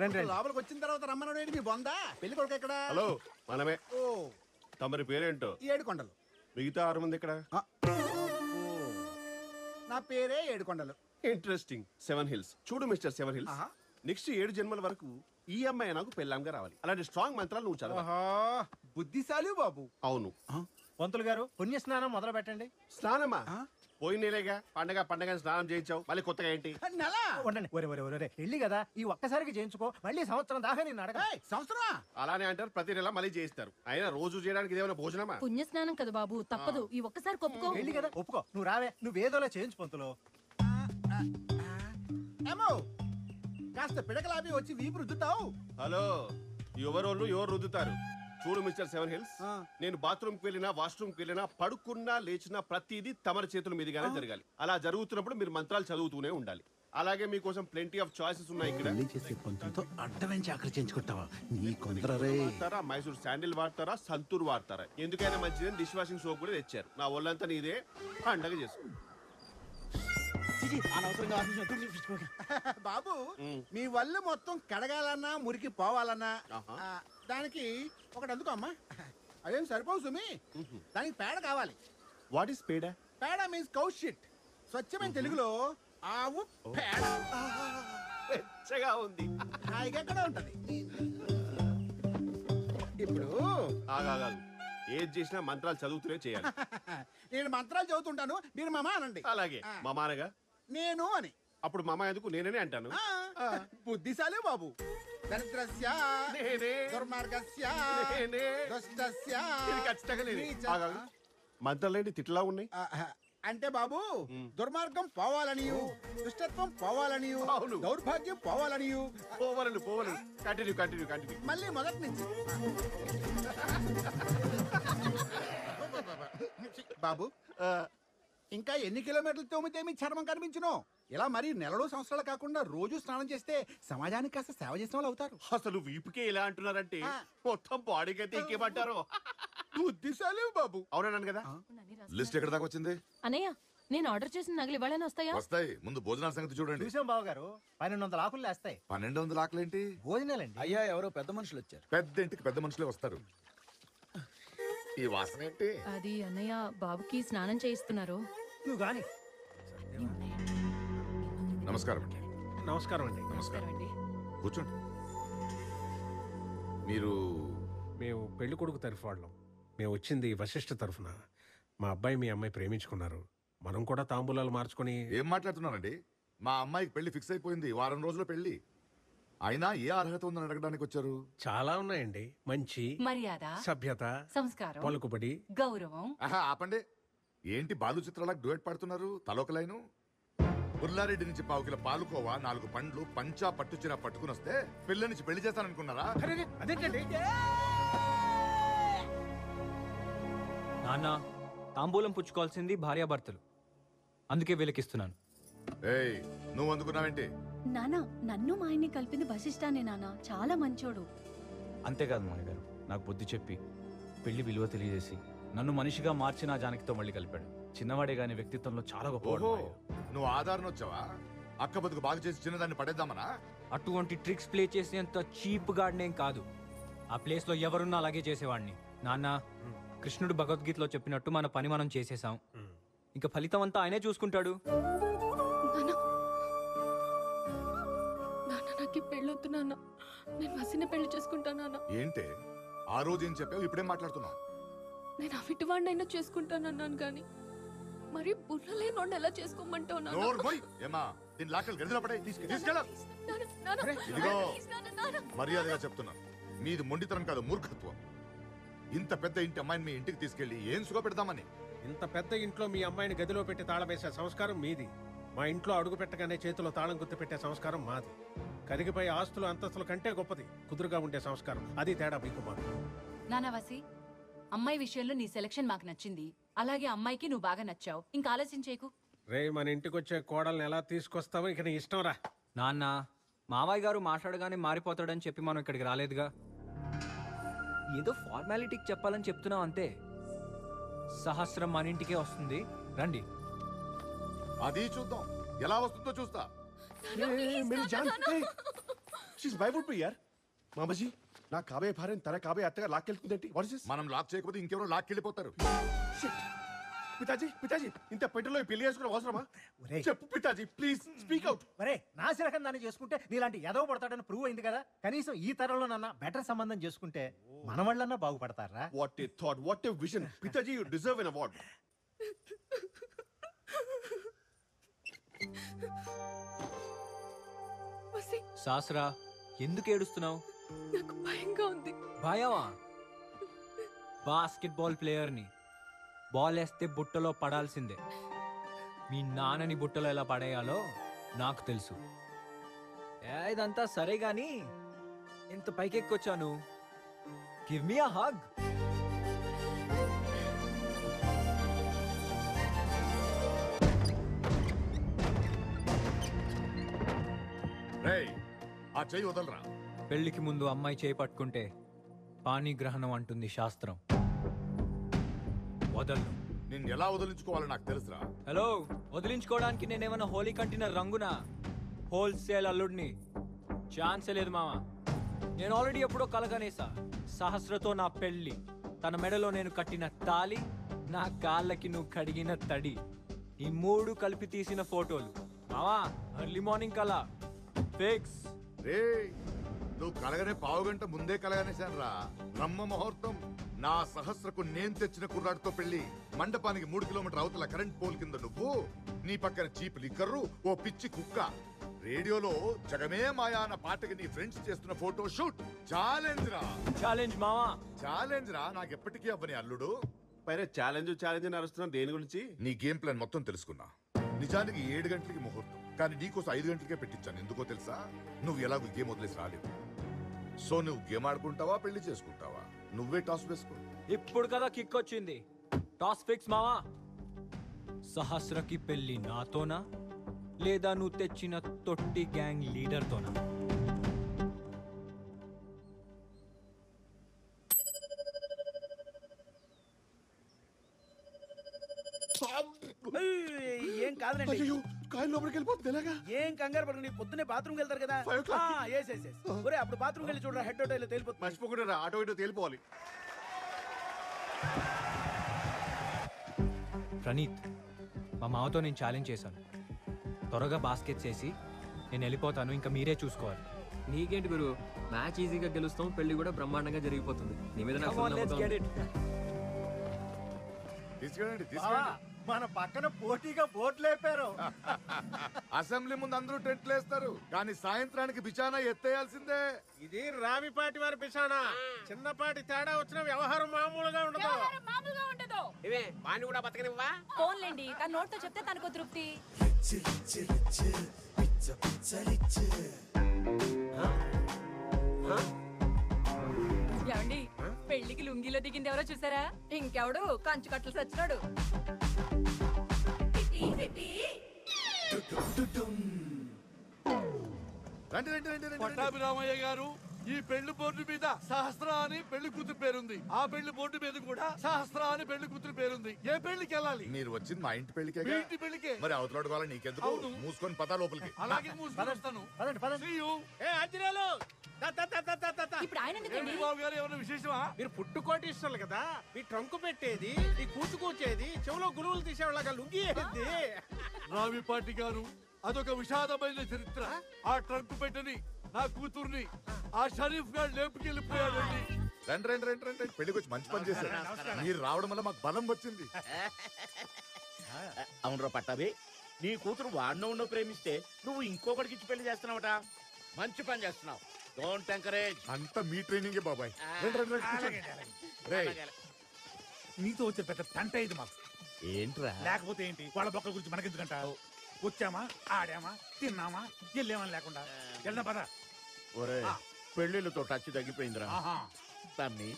రండి లోపలికి వచ్చిన తర్వాత రమ్మన్నాడు. మీ బొందా పెళ్లి కొడుకు ఎక్కడ? హలో, మనమే. తమరి పేరేంటో? 7 కొండలు. మిగతా 6 మంది ఇక్కడ? నా పేరే 7 కొండలు. ఇంట్రెస్టింగ్. 7 హిల్స్. చూడు మిస్టర్ 7 హిల్స్, నెక్స్ట్ 7 జన్మల వరకు ఈ అమ్మాయి నాకు పెళ్ళాంగా రావాలి. అలాంటి స్ట్రాంగ్ మంత్రాలు నువ్వు చదవాలి. బుద్ధిశాలి బాబు. అవును. పంతులు గారు పుణ్య స్నానం మొదలు పెట్టండి. స్నానమా? పోయినేలేగా పండగ స్నానం చేయించావు, మళ్ళీ కొత్తగా ఏంటి? ఉండండి. ఒరే పెళ్లి కదా, ఈ ఒక్కసారికి చేయించుకో. మళ్ళీ సంవత్సరం దాకా నేను అడగ. సంవత్సరమా? అలానే అంటారు, ప్రతి నెల మళ్ళీ చేయిస్తారు. అయినా రోజు చేయడానికి ఇదేమైనా భోజనమా? పుణ్యస్నానం కదా బాబు, తప్పదు. ఈ ఒక్కసారి ఒప్పుకో. పెళ్లి కదా, ఒప్పుకో. నువ్వు రావే, నువ్వు ఏదోలా చేయించు పంతులు. కాస్త పిడకలాపి వచ్చి వీపు రుద్దుతావు. హలో, ఎవరు రుద్దుతారు? చూడు మిస్టర్ 7 హిల్స్, నేను బాత్రూమ్కి వెళ్ళినా వాష్రూమ్కి వెళ్ళినా పడుకున్నా లేచినా ప్రతిదీ తమరి చేతుల మీదుగానే జరగాలి. అలా జరుగుతున్నప్పుడు మీరు మంత్రాలు చదువుతూనే ఉండాలి. అలాగే మీకోసం ప్లెంటీ ఆఫ్ చాయిసెస్ ఉన్నాయి ఇక్కడ. అడ్డమైన చాకరీ చేయించుకుంటావా? నీ కొందరే వాడతారా, మైసూర్ శాండిల్ వాడతారా, సంతూర్ వాడతారా? ఎందుకైనా మంచిదని డిష్ వాషింగ్ సోప్ కూడా తెచ్చారు. నా ఒళ్ళంతా నీదే, పండగ చేసుకో. బాబు, మీ వల్లు మొత్తం కడగాలన్నా మురికి పోవాలన్నా దానికి ఒకటి అందుకో అమ్మా. అదేం సరిపోవు సుమి, దానికి పేడ కావాలి. వాట్ ఈస్ పేడ? పేడ మీన్స్ కౌ షిట్. స్వచ్ఛమైన తెలుగులో ఆవు పేడ. పెచ్చగా ఉంది. ఎక్కడ ఉంటది ఇప్పుడు? ఆగాగాగు, ఏది చేసినా మంత్రాలు చదువుతూనే చేయాలి. నేను మంత్రాలు చదువుతుంటాను, మీరు మామ అనండి. అలాగే. మమానగా నేను అని. అప్పుడు మామ ఎందుకు నేనే అంటాను. బుద్ధిశాలి బాబు. దరిద్రస్య దుర్మార్గస్య దుష్టస్య. ఖచ్చితంగా మంత్రాలేంటి తిట్లా ఉన్నాయి? అంటే బాబు, దుర్మార్గం పోవాలనియు, దుష్టత్వం పోవాలనియు, దౌర్భాగ్యం పోవాలనియు. పోవాలని కంటిన్యూ. మళ్ళీ మొదటి నుంచి. బాబు, ఇంకా ఎన్ని కిలోమీటర్లు తోమితే మీ చర్మం కనిపించును? ఇలా మరి నెలలో సంవత్సరాలు కాకుండా రోజు స్నానం చేస్తే సమాజానికి కాస్త సేవ చేసిన వాళ్ళు అవుతారు. అసలు వీపుకే ఇలా అంటున్నారంటే మొత్తం బాడీకి అయితే ఇంకేమంటారు? బుద్ధిశాలేవు బాబు. అవునన్నాను కదా. లిస్ట్ ఎక్కడ దాకా వచ్చింది? అన్నయ్య నేను ఆర్డర్ చేసిన నగలు ఇవాళనే వస్తాయా? వస్తాయి. ముందు భోజనాల సంగతి చూడండి. చూసాం బావగారు, 1200 ఆకులు లేస్తాయి. 1200 ఆకలేంటి? భోజనాలండి. అయ్యా ఎవరో పెద్ద మనుషులు వచ్చారు. పెద్ద ఇంటికి పెద్ద మనుషులే వస్తారు. ఈ వాసన ఏంటి? అది అన్నయ్య బాబుకి స్నానం చేయిస్తున్నారు. నువ్వు గాని. నమస్కారం అండి. నమస్కారం అండి. నమస్కారం అండి. కూర్చోండి. మీరు మేము పెళ్లి కొడుకు తరఫు వాళ్ళం. మేము వచ్చింది వశిష్ఠ తరఫున. మా అబ్బాయి మీ అమ్మాయి ప్రేమించుకున్నారు. మనం కూడా తాంబూలాలు మార్చుకొని. ఏం మాట్లాడుతున్నారండి? మా అమ్మాయికి పెళ్లి ఫిక్స్ అయిపోయింది. వారం రోజుల్లో పెళ్లి. అయినా ఏ అర్హత ఉందని అడగడానికి వచ్చారు? చాలా ఉన్నాయండి. మంచి మర్యాద, సభ్యత, సంస్కారం, పలుకుబడి, గౌరవం. ఆపండి. ఏంటి బాలు చిత్రాలకు డ్యూయట్ పాడుతున్నారు? తలొక లైను. బుర్లారెడ్డి నుంచి 1/4 కిలో పాలుకోవా, 4 పండ్లు, పంచా పట్టు చీర పట్టుకుని వస్తే పిల్ల నుంచి పెళ్లి చేస్తాననుకున్నారా? అదేంటండి? నాన్న, తాంబూలం పుచ్చుకోవాల్సింది భార్యాభర్తలు, అందుకే వీళ్ళకిస్తున్నాను. ఏయ్, నువ్వు అందుకున్నావేంటి? నానా, నన్ను మా ఆయన్ని కలిపింది వశిష్ఠానే నానా. చాలా మంచోడు. అంతేకాదు మామయ్య గారు, నాకు బుద్ధి చెప్పి పెళ్లి విలువ తెలియజేసి నన్ను మనిషిగా మార్చి నా జానకితో మళ్ళీ కలిపాడు. చిన్నవాడే గాని వ్యక్తిత్వంలో చాలా గొప్పవాడు. ఓహో, నువ్వు ఆధారణ వచ్చావా? అక్క బతుకు బాగు చేసి చిన్నదాన్ని పడేద్దామనా? అటువంటి ట్రిక్స్ ప్లే చేసేంత చీప్ గార్డెన్ కాదు. ఆ ప్లేస్ లో ఎవరున్నా అలాగే చేసేవాడిని. నాన్న, కృష్ణుడు భగవద్గీతలో చెప్పినట్టు మన పని మనం చేసేసాం. ఇంకా ఫలితం అంతా ఆయనే చూసుకుంటాడు. నాకు పెళ్ళొద్దు నాన్న. నేను వసిని పెళ్లి చేసుకుంటాను నాన్న. ఏంటే ఆ రోజు ఏం చెప్పావు, ఇప్పుడేం మాట్లాడుతున్నావు? నేను అవిటివాడినైనా చేసుకుంటానన్నాను కానీ మరి బుర్రలేనోడిని ఎలా చేసుకోమంటావు నాన్న? నోరు మూయ్. ఏమా, దీని లాక్కలు గదిలో పడే తీసుకెళ్ళ. నాన్న, ఇదిగో ప్లీజ్ నాన్న, నాన్న. మర్యాదగా చెప్తున్నా, మీది మొండితనం కాదు, మూర్ఖత్వం. ఇంత పెద్ద ఇంటి అమ్మాయిని మీ ఇంటికి తీసుకెళ్లి ఏం సుఖ పెడదామని? ఇంత పెద్ద ఇంట్లో మీ అమ్మాయిని గదిలో పెట్టి తాళం వేసే సంస్కారం మీది. మా ఇంట్లో అడుగు పెట్టగానే చేతిలో తాళం గుర్తు పెట్టే సంస్కారం మాది. కరిగిపోయే ఆస్తులు అంతస్తుల కంటే గొప్పది కుదురుగా ఉండే సంస్కారం. అది తేడా మీకు మాకు. నానావాసి, అమ్మాయి విషయంలో నీ సెలక్షన్ మాకు నచ్చింది. అలాగే అమ్మాయికి నువ్వు బాగా నచ్చావు. ఇంకా ఆలస్యం చేయకు. రే, మన ఇంటికి వచ్చే కోడల్ని ఎలా తీసుకొస్తావో ఇక నీ ఇష్టం రా. నాన్న, మావయ్య గారు మాట్లాడగానే మారిపోతాడని చెప్పి మనం ఇక్కడికి రాలేదుగా. ఏదో ఫార్మాలిటీకి చెప్పాలని చెప్తున్నాం అంతే. సహస్రం మన ఇంటికే వస్తుంది, రండి. అది చూద్దాం, ఎలా వస్తుందో చూస్తా. మామజీ, నా కాబోయే భార్యను తన కాబోయే అత్తగా లాక్కెళ్తుందేంటి? మనం లాక్ చేయకపోతే ఇంకెవరో లాక్కెళ్ళిపోతారు. పితాజీ, పితాజీ, ఇంత పెట్టెలో పెళ్లి చేసుకోవడం అవసరమా? చెప్పు పితాజీ, ప్లీజ్ స్పీక్ అవుట్. ఒరే, నా శిలకం దాన్ని చేసుకుంటే నీలాంటి ఎదవ పడతాడని ప్రూవ్ అయింది కదా. కనీసం ఈ తరంలో నన్న బెటర్ సంబంధం చేసుకుంటే మన వాళ్ళన్నా బాగుపడతారా? What a thought, what a vision. పితాజీ, యు డిజర్వ్ ఎన్ అవార్డ్. శాస్త్రా, ఎందుకు ఏడుస్తున్నావు? నాకు భయంగా ఉంది. భయమా? బాస్కెట్బాల్ ప్లేయర్ని. బాల్ వేస్తే బుట్టలో పడాల్సిందే. మీ నాన్నని బుట్టలో ఎలా పడేయాలో నాకు తెలుసు. ఇదంతా సరే గాని ఇంత పైకెక్కొచ్చాను. Give me a hug. రేయ్, ఆ చెయ్యి వదలరా. పెళ్లికి ముందు అమ్మాయి చేయి పట్టుకుంటే పాణిగ్రహణం అంటుంది శాస్త్రం. వదలను. నిన్ను ఎలా వదిలించుకోవాలో నాకు తెలుసురా. హలో, వదిలించుకోవడానికి నేనేమన్నా హోలీ కంటిన రంగునా? హోల్సేల్ అల్లుడిని. ఛాన్సే లేదు మామ. నేను ఆల్రెడీ ఎప్పుడో కలగనేసా. సహస్రతో నా పెళ్లి, తన మెడలో నేను కట్టిన తాళి, నా కాళ్ళకి నువ్వు కడిగిన తడి, ఈ 3 కలిపి తీసిన ఫోటోలు. మావా, ఎర్లీ మార్నింగ్ కలా ఫిక్స్. రే, నువ్వు కలగనే 1/2 గంట ముందే కలగనేశాను రా. బ్రహ్మ ముహూర్తం. నా సహస్రకు నేను తెచ్చిన కుర్రాడితో పెళ్లి. మండపానికి 3 కిలోమీటర్ అవతల కరెంట్ పోల్ కింద నువ్వు, నీ పక్కన చీప్ లిక్కర్రు, ఓ పిచ్చి కుక్క. రేడియోలో జగమే మాయా అన్న పాటకి నీ ఫ్రెండ్స్ చేస్తున్న ఫోటో షూట్. ఛాలెంజ్ రా. ఛాలెంజ్ మావా, ఛాలెంజ్ రా. నాకు ఎప్పటికీ అవ్వని అల్లుడు. పైన ఛాలెంజ్ ఛాలెంజ్ అని అరుస్తున్నాం. దేని గురించి? నీ గేమ్ ప్లాన్ మొత్తం తెలుసుకున్నా. నిజానికి 7 గంటలకి ముహూర్తం, కానీ నీకోసం 5 గంటలకే పెట్టించాను. ఎందుకో తెలుసా? నువ్వు ఎలాగో గేమ్ వదిలేసి రాలేవు. సో నువ్వు గేమ్ ఆడుకుంటావా, పెళ్లి చేసుకుంటావా? నువ్వే టాస్ వేసుకో. ఇప్పుడు కదా కిక్ వచ్చింది. టాస్ ఫిక్స్ మావా. సహస్రకి పెళ్లి నాతోనా, లేదా నువ్వు తెచ్చిన తొట్టి గ్యాంగ్ లీడర్తోనా? ఏం కాదులండి. కాయలు లోపలికి వెళ్ళిపోతుంది ఎలాగా? ఏం కంగారు పడకండి, పొద్దున్నే బాత్రూమ్కి వెళ్తారు కదా. ఒరే అప్పుడు బాత్రూమ్కి వెళ్ళి చూడరా, హెడ్ హోటల్ తేలిపోతుంది. మర్చిపోకుండా ఆటో ఇటో తేలిపోవాలి. ప్రణీత్, మా మామతో నేను ఛాలెంజ్ చేశాను. త్వరగా బాస్కెట్స్ వేసి నేను వెళ్ళిపోతాను, ఇంకా మీరే చూసుకోవాలి. నీకేంటి గురు, మ్యాచ్ ఈజీగా గెలుస్తాం, పెళ్లి కూడా బ్రహ్మాండంగా జరిగిపోతుంది. నీ మీద నాకు full నమ్మకం ఉంది. మన పక్కన పోటీగా బోట్లు లేపారు. అసెంబ్లీ ముందు అందరూ టెంట్లు వేస్తారు, కానీ సాయంత్రానికి బిచానా ఎత్తేయాల్సిందే. ఇది రావిపాటి వారి పిసానా. చిన్నపాటి తేడా వచ్చిన వ్యవహారం మామూలుగా ఉండదు. ఇవే వాణ్ణి కూడా బతకనివ్వా. ఫోన్లేండి, తన నోట్తో చెప్తే తనకు తృప్తి. ఏమండి, పెళ్లికి లుంగిలో దిగింది ఎవరో చూసారా? ఇంకెవడు కంచు కట్టలు సచ్చినాడు. పట్టాభిరామయ్య గారు, ఈ పెళ్లి బోర్డు మీద సహస్ర అని పెళ్లి కూతురు పేరుంది. ఆ పెళ్లి బోర్డు మీద కూడా సహస్ర అని పెళ్లి కూతురు పేరుంది. ఏ పెళ్లికి వెళ్ళాలి? మీరు వచ్చింది మా ఇంటి పెళ్లికే. మీ ఇంటి పెళ్లికే. మరి అవతలాడు కావాలి నీకెందుకు? మూసుకొని పదా లోపలికి. అలాగే మూసుకొని వస్తాను. ఇప్పుడు ఆయన ఎందుకండి? బాబు గారు ఏమైనా విశేషమా? మీరు పుట్టుకోటీశ్వర్లు కదా, మీ ట్రంకు పెట్టేది, ఈ కూర్చేది, చెవులో గురువులు తీసేవాళ్ళగా లుంగి ఏది? రావిపాటి గారు, అదొక విషాదమైన చరిత్ర. ఆ ట్రంక్ పెట్టని నా కూతుర్ని ఆ షరీఫ్ గారు లేపుకెళ్ళిపోయాడండి. రండి రండి రండి రండి, పెళ్లికి వచ్చి మంచి పని చేశారు. మీరు రావడం వల్ల మాకు బలం వచ్చింది. అవునరా పట్టాభి, నీ కూతురు వాడినో ఉన్నో ప్రేమిస్తే నువ్వు ఇంకొకటికి ఇచ్చి పెళ్లి చేస్తున్నావట. మంచి పని చేస్తున్నావు. Don't encourage. అంతా మీ ట్రైనింగే బాబాయ్. రండి రండి రండి, కూర్చోండి. రేయ్, నీతో వచ్చే పెద్ద తంట ఇది మాకు. ఏంట్రా? లేకపోతే ఏంటి, వాళ్ళ బొక్కల గురించి మనకెందుకంటావు? వచ్చామా, ఆడామా, తిన్నామా, వెళ్ళామని లేకుండా వెళ్దాం పద. ఒరే, పెళ్లిళ్ళతో టచ్ తగ్గిపోయిందిరా. ఆహా. తమ్మి,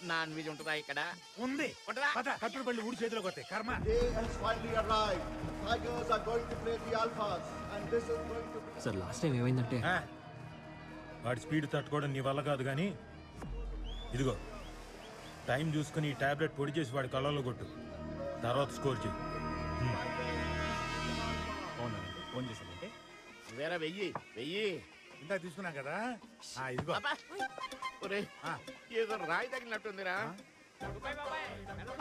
నాన్ వెజ్ ఉంటుందా ఇక్కడ? ఉంది. పద, కట్టుడు పెళ్లి ఊడి చేతిలోకి వస్తాయి. కర్మ. సార్ లాస్ట్ టైం ఏమైందంటే వాడి స్పీడ్ తట్టుకోవడం నీ వల్ల కాదు, కానీ ఇదిగో టైం చూసుకుని ఈ టాబ్లెట్ పొడి చేసి వాడి కళ్ళలో కొట్టు, తర్వాత స్కోర్ చేయి. ఫోన్ చేశానంటే వేరే వెయ్యి ఇందా తీసుకున్నాం కదా. ఇదిగో ఒరే, ఏదో రాయి తగిలినట్టుందిరా.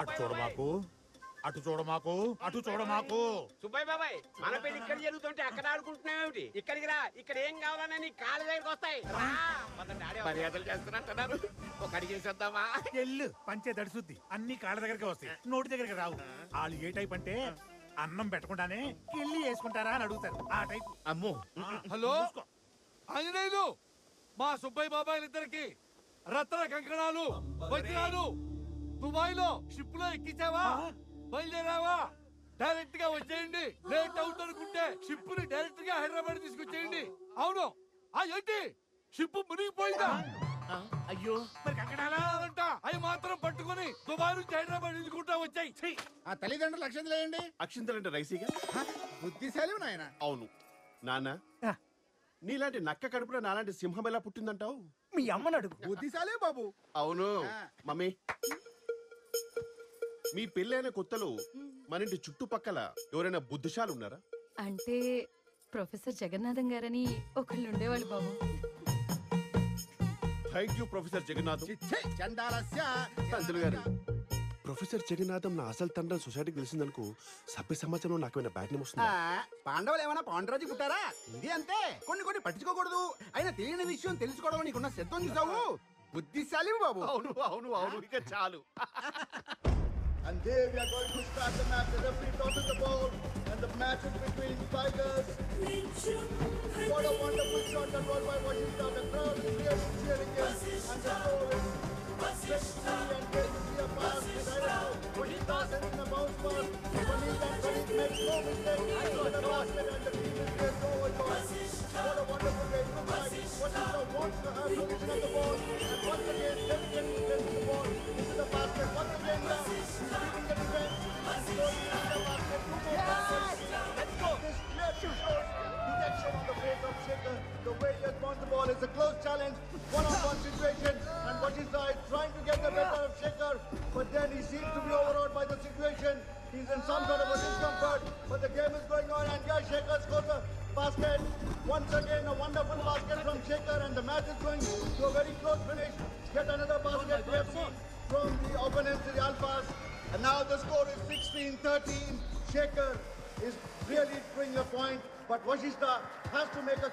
అటు చూడమాకు, అటు చూడమాకు, అటు చూడమాకు. సుబ్బయ్య బాబాయ్, మన పెళ్లి ఇక్కడ జరుగుతుంటే అక్కడ ఆడుకుంటున్నావేమిటి? ఇక్కడికి రా, ఇక్కడ ఏం కావాలని నీ కాళ్ళ దగ్గరికి వస్తాయి. మర్యాదలు చేస్తున్నట్టున్నారు, ఒక అడిగేసేద్దామా? ఎల్లు పంచే దడిసుద్ది, అన్ని కాళ్ళ దగ్గరికి వస్తాయి, నోటి దగ్గరికి రావు. వాళ్ళు ఏ టైప్ అంటే అన్నం పెట్టకుండానే కిల్లి వేసుకుంటారా అని అడుగుతారు, ఆ టైప్. అమ్మో. హలో ఆంజనేయులు, మా సుబ్బయ్య బాబాయిలిద్దరికి రత్న కంకణాలు, వజ్రాలు దుబాయ్లో షిప్ లో ఎక్కించావా? బయలుదేరావా? డైరెక్ట్ గా వచ్చేయండి. లేట్ అవుతుందనుకుంటే షిప్ ని డైరెక్ట్ గా హైదరాబాద్ తీసుకొచ్చేయండి. అవును. ఏంటి, షిప్ మునిగిపోయిందా? అయ్యో, మరి కంకణాలంట అవి మాత్రం పట్టుకుని దుబాయ్ నుంచి హైదరాబాద్ తీసుకుంటా వచ్చాయి. ఆ తల్లిదండ్రులు అక్షంతలేయండి. అక్షింతలంటే రైసీగా? బుద్ధిశాలి నాయన. అవును నాన్న, నీలాంటి నక్క కడుపులో నాలాంటి సింహం ఎలా పుట్టిందంటావు? మీ అమ్మని అడుగు. బుద్ధిశాలే బాబు. అవును మమ్మీ. మీ పెళ్ళైన కొత్తలో మన ఇంటి చుట్టుపక్కల ఎవరైనా బుద్ధిశాలు ఉన్నారా? అంటే ప్రొఫెసర్ జగన్నాథం గారని ఒకళ్ళు ఉండేవాళ్ళు బాబు. Thank you professor Jagannatham. పంతులు గారు, ప్రొఫెసర్ జగన్నాథం నా అసలు తండ్రి సొసైటీకి తెలిసిందనుకో, సభ్య సమాజంలో నాకేమైనా బ్యాడ్ నేమ్ వస్తుందా? పాండవులు ఏమైనా పాండురాజు పుట్టారా? ఇది అంతే, కొన్ని పట్టించుకోకూడదు. అయినా తెలియని విషయం తెలుసుకోవడం నీకున్న సిద్ధం చూసావు. బుద్ధిశాలి బాబు. అవును అవును అవును, ఇక చాలు. And there we are going to start the match. The referee tosses the ball, and the match is between Tigers. What a wonderful shot that was by Washington. The crowd is really cheering him, and the score is 60 and great to see a pass. Washington sends in a bounce pass. Washington makes no mistake. On the basket, and the team is there so overjoyed. What a wonderful game to match. Washington wants to have possession of the ball, and once again, delicately sends the ball into the basket. Once again, now. Leading the defense, and going into the basket. Two more baskets. Let's go. This clear to show It's a close challenge, one-on-one situation, and Vashishta is trying to get the better of Shekhar, but then he seems to be overawed by the situation. He's in some sort of a discomfort, but the game is going on, and yeah, Shekhar scores a basket. Once again, a wonderful basket from Shekhar, and the match is going to a very close finish. Yet another basket we have seen from the opponents, the Alphas. And now the score is 16-13. Shekhar is really bringing a point, but Vashishta has to make a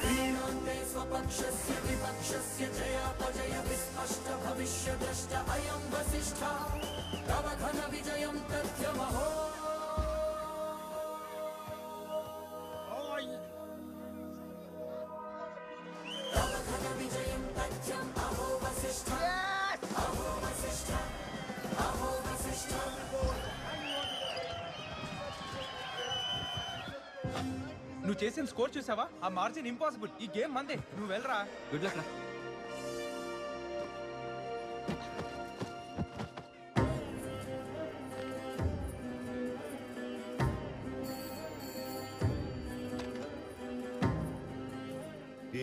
क्रीणान्ते स्वपक्षस्य विपक्षस्य जयापजय विस्पष्ट भविष्यद्रष्ट अयं वसिष्ठा तव घन विजयं तथ्यमहो तव घन विजयं तथ्यम् अहो वसिष्ठा अहो वसिष्ठा अहो वसिष्ठा నువ్వు చేసిన స్కోర్ చూసావా? ఆ మార్జిన్ ఇంపాసిబుల్. ఈ గేమ్ మందే. నువ్వు వెళ్ళరా. గుడ్ లక్ రా.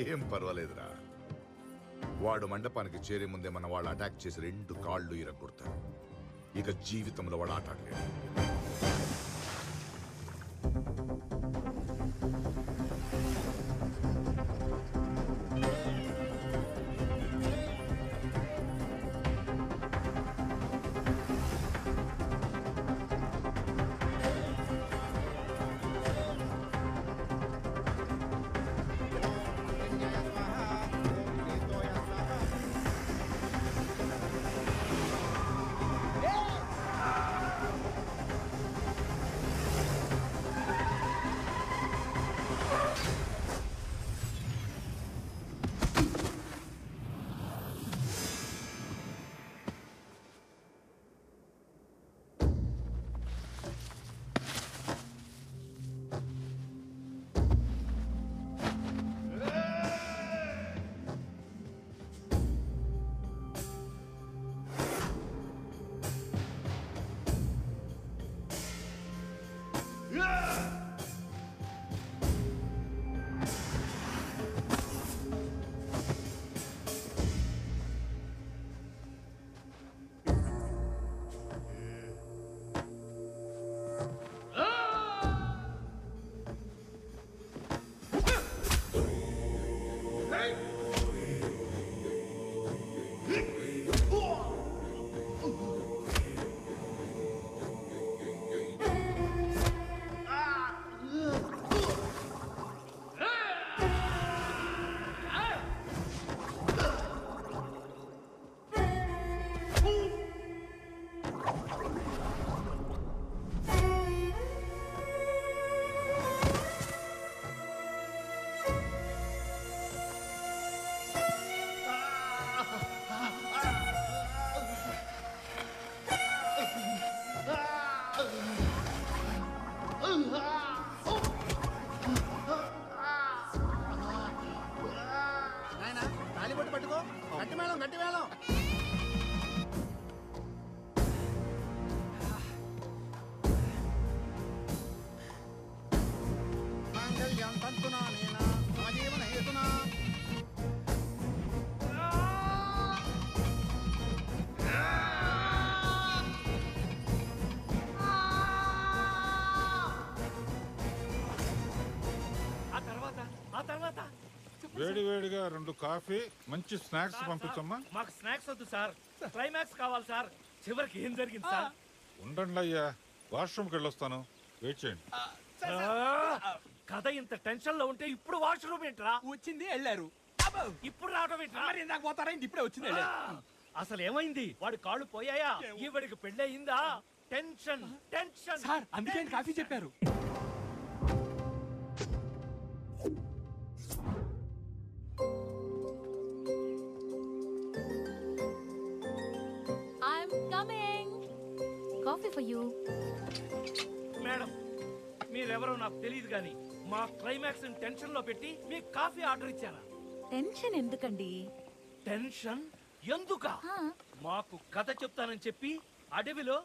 ఏం పర్వాలేదురా. వాడు మండపానికి చేరే ముందే మన వాళ్ళు అటాక్ చేసి 2 కాళ్ళు ఇరగొడతారు. ఇక జీవితంలో వాడు ఆట ఆడలేడు. వేడి వేడిగా 2 కాఫీ మంచి స్నాక్స్ పంపించమ్మా. మాకు స్నాక్స్ వద్దు సార్, క్లైమాక్స్ కావాలి సార్. చివరికి ఏం జరిగింది సార్? ఉండండి అయ్యా, వాష్రూమ్కి వెళ్ళొస్తాను, వెయిట్ చేయండి. కథ ఇంత టెన్షన్ లో ఉంటే ఇప్పుడు వాష్రూమ్ ఏంట్రా? వచ్చింది వెళ్ళారు. ఇప్పుడు రావడం ఏంట్రా? మరి ఇందాక పోతారా ఇప్పుడే వచ్చింది అసలు ఏమైంది? వాడి కాళ్ళు పోయాయా? ఈవిడికి పెళ్ళయిందా? Tension tension. సార్ అందుకే కాఫీ చెప్పారు. I'm coming. Coffee for you. Madam మీరెవరో నాకు తెలియదు కానీ మా క్లైమాక్స్ టెన్షన్ లో పెట్టి మీకు కాఫీ ఆర్డర్ ఇచ్చారా? టెన్షన్ ఎందుకండి? టెన్షన్ ఎందుక? మాకు కథ చెప్తానని చెప్పి అడవిలో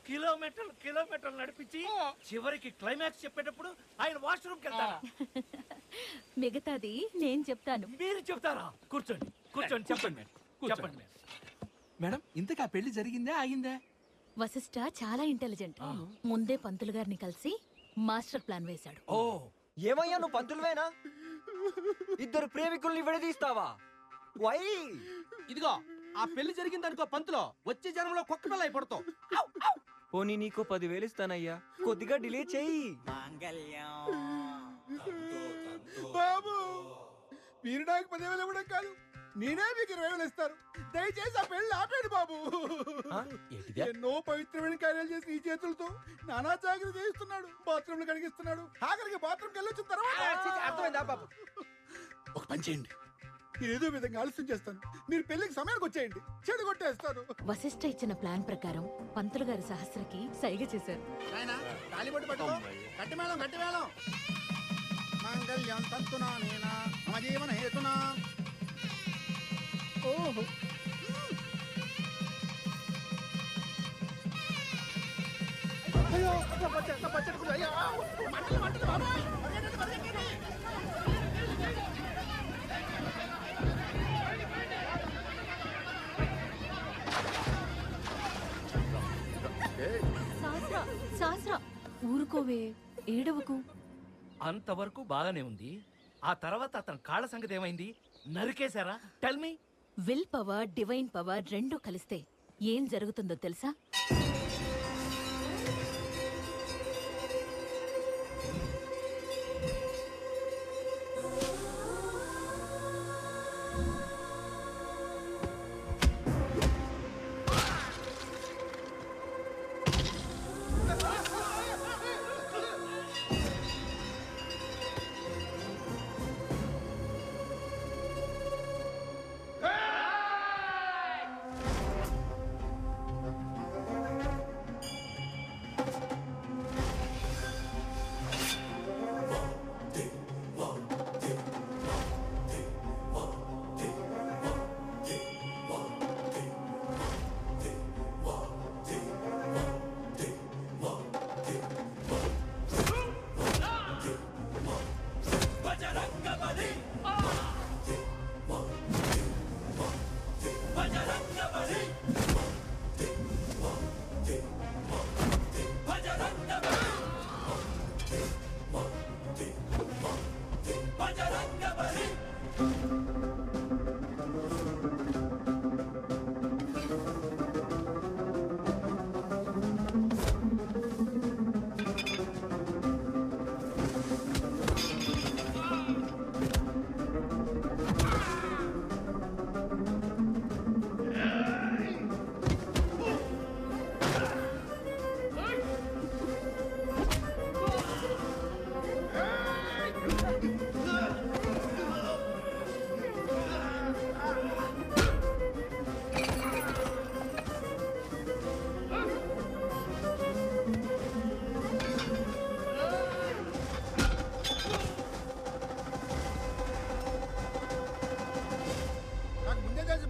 కిలోమీటర్లు నడిపించి చివరికి క్లైమాక్స్ చెప్పేటప్పుడు ఆయన వాష్రూమ్కి వెళ్తారా? మిగతాది నేను చెప్తాను. మీరు చెప్తారా? కూర్చోండి కూర్చోండి, చెప్పండి చెప్పండి. మేడం ఇంతకా పెళ్లి జరిగిందా ఆగిందా? వశిష్ఠ చాలా ఇంటెలిజెంట్. ముందే పంతులు గారిని కలిసి మాస్టర్ ప్లాన్ వేశాడు. ఓ ఏమయ్యా నువ్వు పంతులువేనా? ఇద్దరు ప్రేమికుల్ని విడదీస్తావా? వై? ఇదిగో ఆ పెళ్లి జరిగిందనుకో పంతులో వచ్చే జనంలో కుక్క పిల్ల అయిపడతావు. పోనీ నీకు 10,000 ఇస్తానయ్యా, కొద్దిగా డిలే చెయ్యి. బాబు మీరు నాకు 10,000 ఇవ్వడం కాదు, నేనే మీకు 20,000 ఇస్తాను. దయచేసి ఆ పెళ్లి ఆపేడు బాబు. ఎన్నో పవిత్రమైన కార్యాలు చేసి ఈ చేతులతో నానా జాగ్రత్త చేస్తున్నాడు. బాత్రూమ్లు కడిగిస్తున్నాడు. ఆఖరికి బాత్రూమ్కి వెళ్ళొచ్చిన తర్వాత అర్థమైందా బాబు? ఒక పని చేయండి, ఏదో విధంగా ఆలస్యం చేస్తాను. మీరు పెళ్లికి సమయానికి వచ్చేయండి, చెడు కొట్టేస్తాను. వశిష్ఠ ఇచ్చిన ప్లాన్ ప్రకారం పంతులు గారి సహస్రకి సైగ చేశారు. తాళిబొట్టు పట్టుకో, గట్టి మేళం గట్టి మేళం. మాంగళ్యం తంతునా నేనా మమ జీవన హేతునా. ఓహో అయ్యో పచ్చడి అయ్యో మంటలు మంటలు బాబాయ్. శాస్త్ర ఊరుకోవే, ఏడవకు. అంతవరకు బాగానే ఉంది. ఆ తర్వాత అతని కాళ్ళ సంగతి ఏమైంది? నరికేశారా? Tell me. Will power, divine power రెండు కలిస్తే ఏం జరుగుతుందో తెలుసా?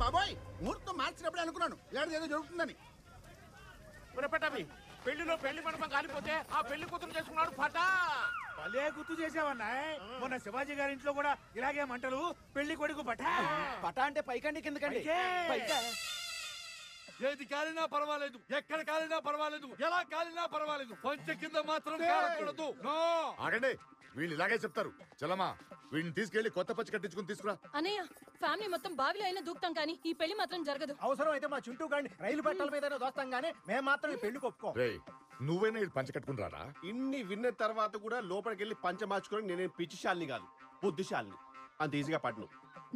బాబోయ్ ముహూర్తం మార్చినప్పుడే అనుకున్నాను ఇలాంటిది ఏదో జరుగుతుందని. పెళ్లిలో పెళ్లి మండపం కాలిపోతే ఆ పెళ్లి కూతురు చేసుకున్నాడు పటా. భలే గుర్తు చేసావన్నా. మొన్న శివాజీ గారి ఇంట్లో కూడా ఇలాగే మంటలు, పెళ్లి కొడుకు పటా. పటా అంటే పైకండి కిందకండి. ఏది కాలినా పర్వాలేదు, ఎక్కడ కాలినా పర్వాలేదు, ఎలా కాలినా పర్వాలేదు, పంచ కింద మాత్రం కాలకూడదు. ఆగండి, వీళ్ళు ఇలాగే చెప్తారు. చలమా వీడిని తీసుకెళ్లి కొత్త పచ్చి కట్టించుకుని తీసుకురా. అన్నయ్య ఫ్యామిలీ మొత్తం బావిలో అయినా దూకుతాం కానీ ఈ పెళ్లి మాత్రం జరగదు. అవసరం అయితే మా చుట్టూ గాని రైలు పట్టాల మీద దోస్తాం గానీ మేము మాత్రం ఈ పెళ్లి ఒప్పుకో. నువ్వైనా ఇది పంచ కట్టుకుని రారా? ఇన్ని విన్న తర్వాత కూడా లోపలికి వెళ్ళి పంచ మార్చుకొని నేనే పిచ్చిశాలిని కాదు, బుద్ధిశాలిని. అంత ఈజీగా పడ్ను.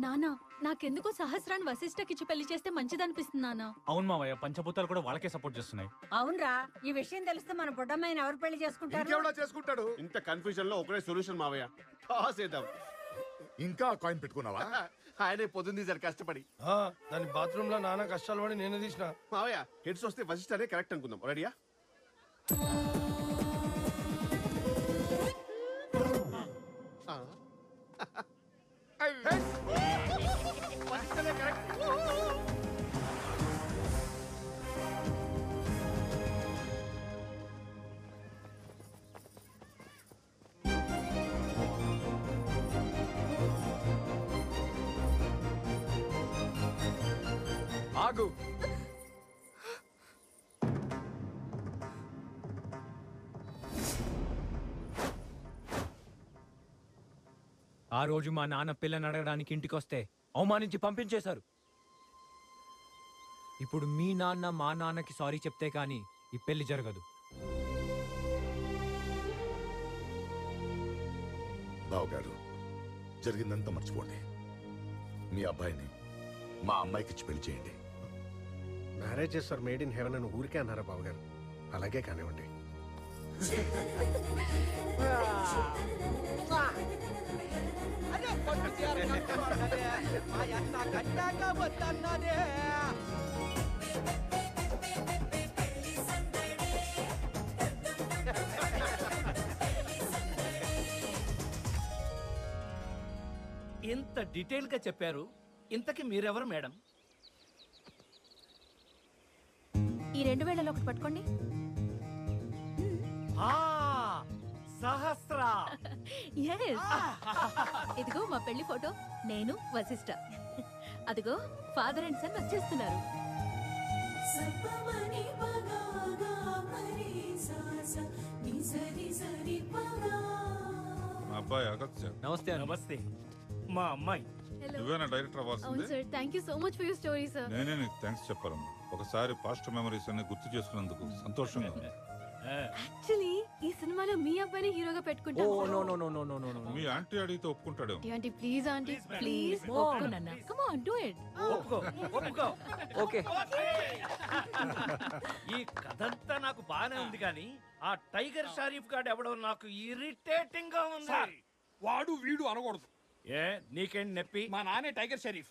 నానా నాకెందుకో సహస్రాన్ని వశిష్ఠకిచ్చి పెళ్లి చేస్తే మంచిదనిపిస్తుంది నానా. అవును మావయ్య, పంచభూతాలు కూడా వాళ్ళకే సపోర్ట్ చేస్తున్నాయి. అవునరా, ఈ విషయం తెలిస్తే మన బుడ్డమ్మాయిని ఎవరు పెళ్లి చేసుకుంటారు? చేసుకుంటాడు. ఇంత కన్ఫ్యూజన్ లో ఒకటే సొల్యూషన్ మావయ్య, టాస్ వేద్దాం. ఇంకా కాయిన్ పెట్టుకున్నావా? ఆయనే పొద్దుంది సార్ కష్టపడి. దాని బాత్రూమ్ లో నాన్న కష్టాలు పడి నేను తీసిన. మావయ్య హెడ్స్ వస్తే వశిష్ఠనే కరెక్ట్ అనుకుందాం. రెడీయా? ఆగు. ఆ రోజు మా నాన్న పిల్లని అడగడానికి ఇంటికి వస్తే అవమానించి పంపించేశారు. ఇప్పుడు మీ నాన్న మా నాన్నకి సారీ చెప్తే కానీ ఈ పెళ్లి జరగదు. బావగారు, జరిగిందంతా మర్చిపోండి. మీ అబ్బాయిని మా అమ్మాయికి ఇచ్చి పెళ్లి చేయండి. Marriages are made in heaven అని ఊరికే అన్నారా బావగారు? అలాగే కానివ్వండి. ఇంత డీటెయిల్ గా చెప్పారు. ఇంతకి మీరెవరు మేడం? ఈ 2000 ఒకటి పట్టుకోండి. సహస్ర. ఇదిగో మా పెళ్లి ఫోటో, నేను వశిష్ఠ. అదిగో ఫాదర్ అండ్ సన్ వచ్చేస్తున్నారు. మా అబ్బాయి అగత్య. నమస్తే. నమస్తే. మా అమ్మాయి. నువ్వేనా డైరెక్టర్ అవ్వాల్సిందే? అవును sir, thank you so much for your story sir. నేనే నీకు థ్యాంక్స్ చెప్పాలమ్మా. ఒకసారి పాస్ట్ మెమరీస్ అన్ని గుర్తు చేసుకున్నందుకు సంతోషంగా ఉంది. యాక్చువల్లీ ఈ సినిమాలో మీ అబ్బాయిని హీరోగా పెట్టుకుంటాం. మీ ఆంటీ అడిగితే ఒప్పుకుంటాడేమో. ఆంటీ ప్లీజ్, ఆంటీ ప్లీజ్ ఒప్పుకోనన్నా. Come on do it. ఒప్పుకో. ఓకే. ఈ కథంతా నాకు బానే ఉంది కానీ ఆ టైగర్ షరీఫ్ గాడు ఎవడో నాకు ఇరిటేటింగ్ గా ఉంది. వాడు వీడు అనకూడదు. ఏ నీకేంటి నొప్పి? మా నాన్నే టైగర్ షరీఫ్.